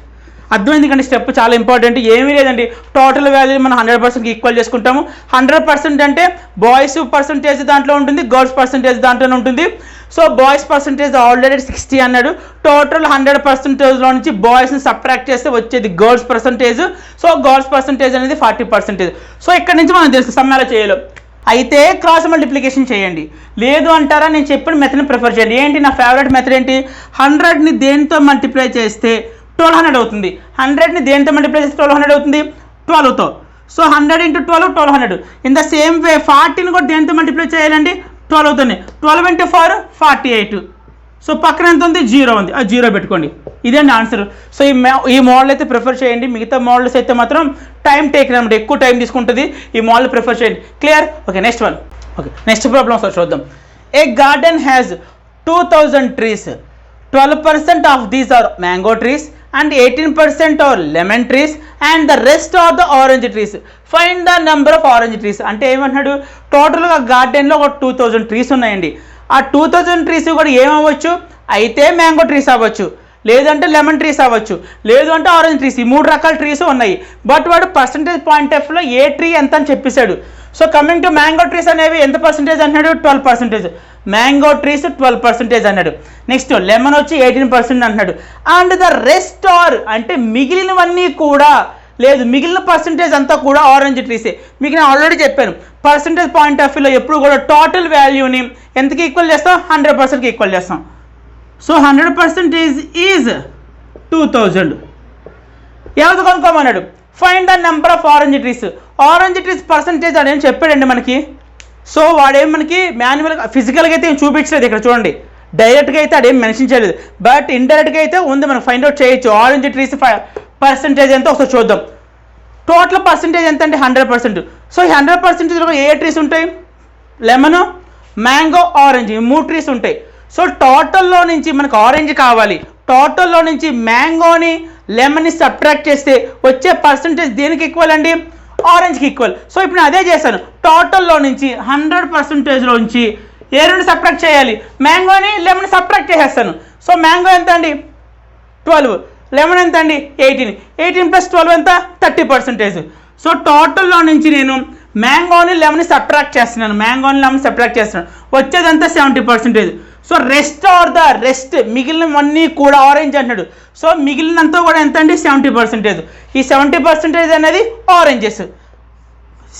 అర్థమైంది కండి. స్టెప్ చాలా ఇంపార్టెంట్. ఏమీ లేదండి, టోటల్ వాల్యూని మనం 100%కి ఈక్వల్ చేసుకుంటాము. 100% అంటే బాయ్స్ పర్సంటేజ్ దాంట్లో ఉంటుంది, గర్ల్స్ పర్సంటేజ్ దాంట్లోనే ఉంటుంది. సో బాయ్స్ పర్సంటేజ్ ఆల్రెడీ 60 అన్నాడు. టోటల్ 100%లో నుంచి బాయ్స్ని సబ్ట్రాక్ట్ చేస్తే వచ్చేది girls percentage. So girls percentage అనేది 40%. సో ఇక్కడ నుంచి మనం తెలుసు సమ్ ఎలా చేయాలో. అయితే క్రాస్ మల్టిప్లికేషన్ చేయండి. లేదు అంటారా? నేను చెప్పిన మెథడ్ని ప్రిఫర్ చేయండి. ఏంటి నా ఫేవరెట్ మెథడ్ ఏంటి? 100ని దేనితో మల్టిప్లై చేస్తే 1200 అవుతుంది. 100ని దేనితో మల్టిప్లై చేస్తే 1200 అవుతుంది? 12తో. So 100 × 12 1200. In the same way 40ని కూడా దేనితో మల్టిప్లై చేయాలండి? 12తోనే. 12 × 4 48. సో పక్కన ఎంత ఉంది? 0 ఉంది. ఆ 0 పెట్టుకోండి. ఇదేంటి ఆన్సర్. సో ఈ మోడల్ అయితే ప్రిఫర్ చేయండి. మిగతా మోడల్స్ అయితే మాత్రం టైం టేక్ అనమాట, ఎక్కువ టైం తీసుకుంటుంది. ఈ మోడల్ ప్రిఫర్ చేయండి. Clear? Okay, next one. Okay, next problem ఒకసారి చూద్దాం. A garden has 2000 trees. 12% of these are mango trees and 18% are lemon trees and the rest are the orange trees. Find the number of orange trees. అంటే ఏమంటున్నాడు? టోటల్గా గార్డెన్లో ఒక 2000 ట్రీస్ ఉన్నాయండి. ఆ 2000 ట్రీస్ కూడా ఏమవ్వచ్చు? అయితే మ్యాంగో ట్రీస్ అవ్వచ్చు, లేదంటే లెమన్ ట్రీస్ అవ్వచ్చు, లేదు అంటే ఆరెంజ్ ట్రీస్. ఈ 3 రకాల ట్రీస్ ఉన్నాయి. బట్ వాడు పర్సంటేజ్ పాయింట్ ఆఫ్లో ఏ ట్రీ ఎంత అని చెప్పేశాడు. So coming to mango trees అనేవి ఎంత పర్సంటేజ్ అన్నాడు? 12%. మ్యాంగో ట్రీస్ 12% అన్నాడు. నెక్స్ట్ లెమన్ వచ్చి 18% అంటున్నాడు. అండ్ ద రెస్ట్ ఆర్ అంటే మిగిలినవన్నీ కూడా, లేదు మిగిలిన పర్సంటేజ్ అంతా కూడా ఆరెంజ్ ట్రీసే. మీకు నేను ఆల్రెడీ చెప్పాను, పర్సంటేజ్ పాయింట్ ఆఫ్ వ్యూలో ఎప్పుడు కూడా టోటల్ వాల్యూని ఎంతకి ఈక్వల్ చేస్తాం? 100%కి ఈక్వల్ చేస్తాం. So 100% is 2000. ఎవరు కనుక్కోమన్నాడు? Find the number of orange trees. Orange trees percentage అదేం చెప్పాడండి మనకి. సో వాడేం మనకి మాన్యువల్గా ఫిజికల్గా అయితే ఏం చూపించలేదు. ఇక్కడ చూడండి, డైరెక్ట్గా అయితే అదేం మెన్షన్ చేయలేదు. బట్ ఇండైరెక్ట్గా అయితే ఉంది, మనం ఫైండ్ అవుట్ చేయొచ్చు. ఆరెంజ్ ట్రీస్ పర్సంటేజ్ ఎంత ఒకసారి చూద్దాం. టోటల్ పర్సంటేజ్ ఎంత అంటే 100%. సో ఈ 100%లో ఏ ట్రీస్ ఉంటాయి? లెమన్, మ్యాంగో, ఆరెంజ్, ఈ 3 ట్రీస్ ఉంటాయి. సో టోటల్లో నుంచి మనకు ఆరెంజ్ కావాలి. టోటల్లో నుంచి మ్యాంగోని లెమన్ని సబ్ట్రాక్ట్ చేస్తే వచ్చే పర్సంటేజ్ దేనికి ఈక్వల్ అండి? ఆరెంజ్కి ఈక్వల్. సో ఇప్పుడు నేను అదే చేశాను. టోటల్లో నుంచి 100%లో నుంచి ఏ 2 సబ్ట్రాక్ట్ చేయాలి? మ్యాంగోని లెమన్ సబ్ట్రాక్ట్ చేసేస్తాను. సో మ్యాంగో ఎంత అండి? 12. లెమన్ ఎంత అండి? 18. 18 + 12 ఎంత? 30%. సో టోటల్లో నుంచి నేను మ్యాంగోని లెమన్ సబ్ట్రాక్ట్ చేస్తున్నాను. వచ్చేదంతా 70%. So rest are the rest, మిగిలినవన్నీ కూడా ఆరెంజ్ అంటున్నాడు. సో మిగిలినంతా కూడా ఎంత అండి? 70%. ఈ 70% అనేది oranges.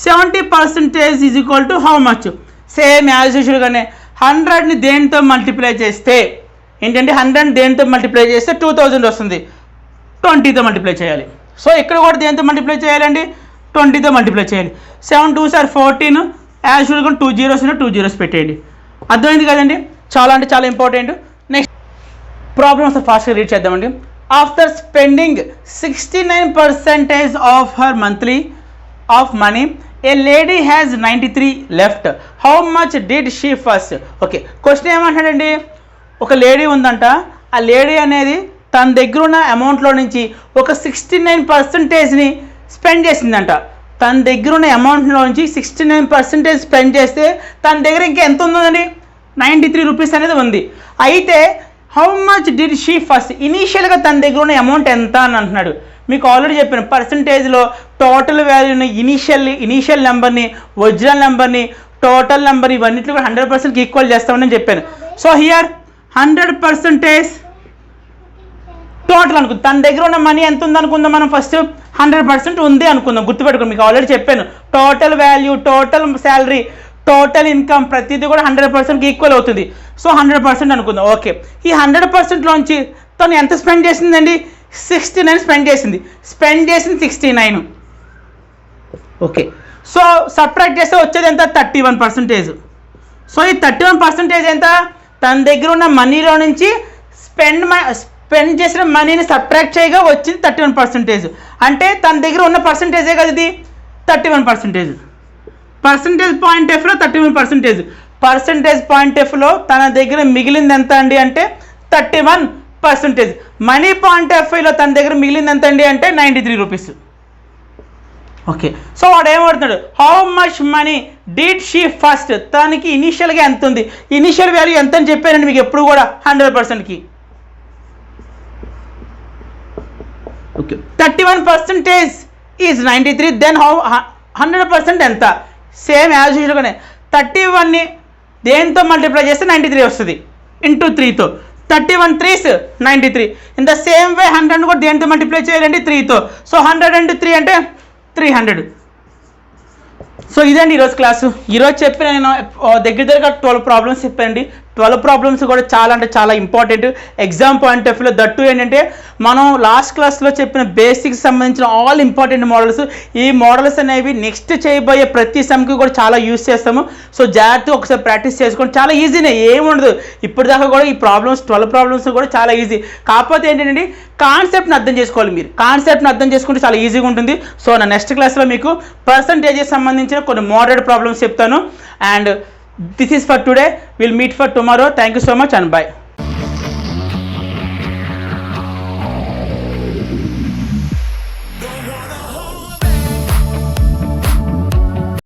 70% is equal to how much? Same as యూజువల్గానే 100ని దేనితో మల్టిప్లై చేస్తే ఏంటంటే 100ని దేనితో మల్టిప్లై చేస్తే 2000 వస్తుంది. 20తో మల్టిప్లై చేయాలి. సో ఇక్కడ కూడా దేనితో మల్టిప్లై చేయాలండి? 20తో మల్టిప్లై చేయండి. 7 2s are 14, యాజ్ యూజువల్గా 2 zeros 2 zeros పెట్టేయండి. అర్థమైంది కదండి, చాలా అంటే చాలా ఇంపార్టెంట్. నెక్స్ట్ ప్రాబ్లమ్స్ ఫాస్ట్గా రీడ్ చేద్దామండి. After spending 69% of her monthly of money, a lady has 93 left. How much did she first? Okay, question ఏమంటాడండి, ఒక లేడీ ఉందంట, ఆ లేడీ అనేది తన దగ్గర ఉన్న అమౌంట్లో నుంచి ఒక 69%ని స్పెండ్ చేసిందంట. తన దగ్గర ఉన్న అమౌంట్లో నుంచి 69% స్పెండ్ చేస్తే తన దగ్గర ఇంకా ఎంత ఉందండి, 93 రూపీస్ అనేది ఉంది. అయితే how much did she first, ఇనీషియల్గా తన దగ్గర ఉన్న అమౌంట్ ఎంత అని అంటున్నాడు. మీకు ఆల్రెడీ చెప్పాను, పర్సంటేజ్లో టోటల్ వాల్యూని ఇనీషియల్ నెంబర్ని, ఒరిజినల్ నెంబర్ని, టోటల్ నెంబర్ ఇవన్నిట్లో కూడా 100% ఈక్వల్ చేస్తామని చెప్పాను. సో హియర్ 100% టోటల్ అనుకుందాం. తన దగ్గర ఉన్న మనీ ఎంత ఉంది అనుకుందాం మనం, ఫస్ట్ 100% ఉంది అనుకుందాం. గుర్తుపెట్టుకోండి, మీకు ఆల్రెడీ చెప్పాను, total value, total salary, total income ప్రతిదీ కూడా 100% ఈక్వల్ అవుతుంది. సో 100% అనుకుందాం. ఓకే, ఈ 100%లోంచి తను ఎంత స్పెండ్ చేసిందండి, 69 స్పెండ్ చేసింది. 69. ఓకే, సో సబ్ట్రాక్ట్ చేస్తే వచ్చేది ఎంత, 31%. సో ఈ 31% ఎంత, తన దగ్గర ఉన్న మనీలో నుంచి స్పెండ్ చేసిన మనీని సబ్ట్రాక్ట్ చేయగా వచ్చింది 31%. అంటే తన దగ్గర ఉన్న పర్సంటేజే కదా ఇది 31%. పర్సంటేజ్ పాయింట్ ఆఫ్లో 31%. పర్సంటేజ్ పాయింట్ ఆఫ్లో తన దగ్గర మిగిలింది ఎంత అండి అంటే 31%. మనీ పాయింట్ ఆఫ్ వ్యూలో తన దగ్గర మిగిలింది ఎంత అండి అంటే 93 రూపీస్. ఓకే, సో వాడు ఏమడుతున్నాడు, how much money did she first, తనకి ఇనీషియల్గా ఎంత ఉంది, ఇనీషియల్ వాల్యూ ఎంత అని చెప్పానండి మీకు ఎప్పుడు కూడా 100%కి. ఓకే, 31% ఈజ్ 93, దెన్ హౌ 100% ఎంత, సేమ్ యాజ్ యూజువల్గానే 31ని దేంతో మల్టిప్లై చేస్తే 93 వస్తుంది, ఇంటూ 3తో. 31 3s 93. In the same way 100 కూడా దేంతో మల్టిప్లై చేయాలండి, 3తో. సో 100 × 3 అంటే 300. సో ఇదండి ఈరోజు క్లాసు. ఈరోజు చెప్పిన నేను దగ్గర 12 ప్రాబ్లమ్స్ చెప్పానండి. 12 ప్రాబ్లమ్స్ కూడా చాలా అంటే చాలా ఇంపార్టెంట్ ఎగ్జామ్ పాయింట్ ఆఫ్ వ్యూలో. దట్టు ఏంటంటే మనం లాస్ట్ క్లాస్లో చెప్పిన బేసిక్స్ సంబంధించిన ఆల్ ఇంపార్టెంట్ మోడల్స్, ఈ మోడల్స్ అనేవి నెక్స్ట్ చేయబోయే ప్రతి సమ్కి కూడా చాలా యూజ్ చేస్తాము. సో జాగ్రత్తగా ఒకసారి ప్రాక్టీస్ చేసుకోండి, చాలా ఈజీనే, ఏముండదు. ఇప్పటిదాకా కూడా ఈ ప్రాబ్లమ్స్ 12 ప్రాబ్లమ్స్ కూడా చాలా ఈజీ. కాకపోతే ఏంటంటే కాన్సెప్ట్ని అర్థం చేసుకోవాలి. మీరు కాన్సెప్ట్ని అర్థం చేసుకుంటే చాలా ఈజీగా ఉంటుంది. సో నా నెక్స్ట్ క్లాస్లో మీకు పర్సంటేజెస్ సంబంధించిన కొన్ని మోడరేట్ ప్రాబ్లమ్స్ చెప్తాను. And this is for today, we'll meet for tomorrow. Thank you so much and bye.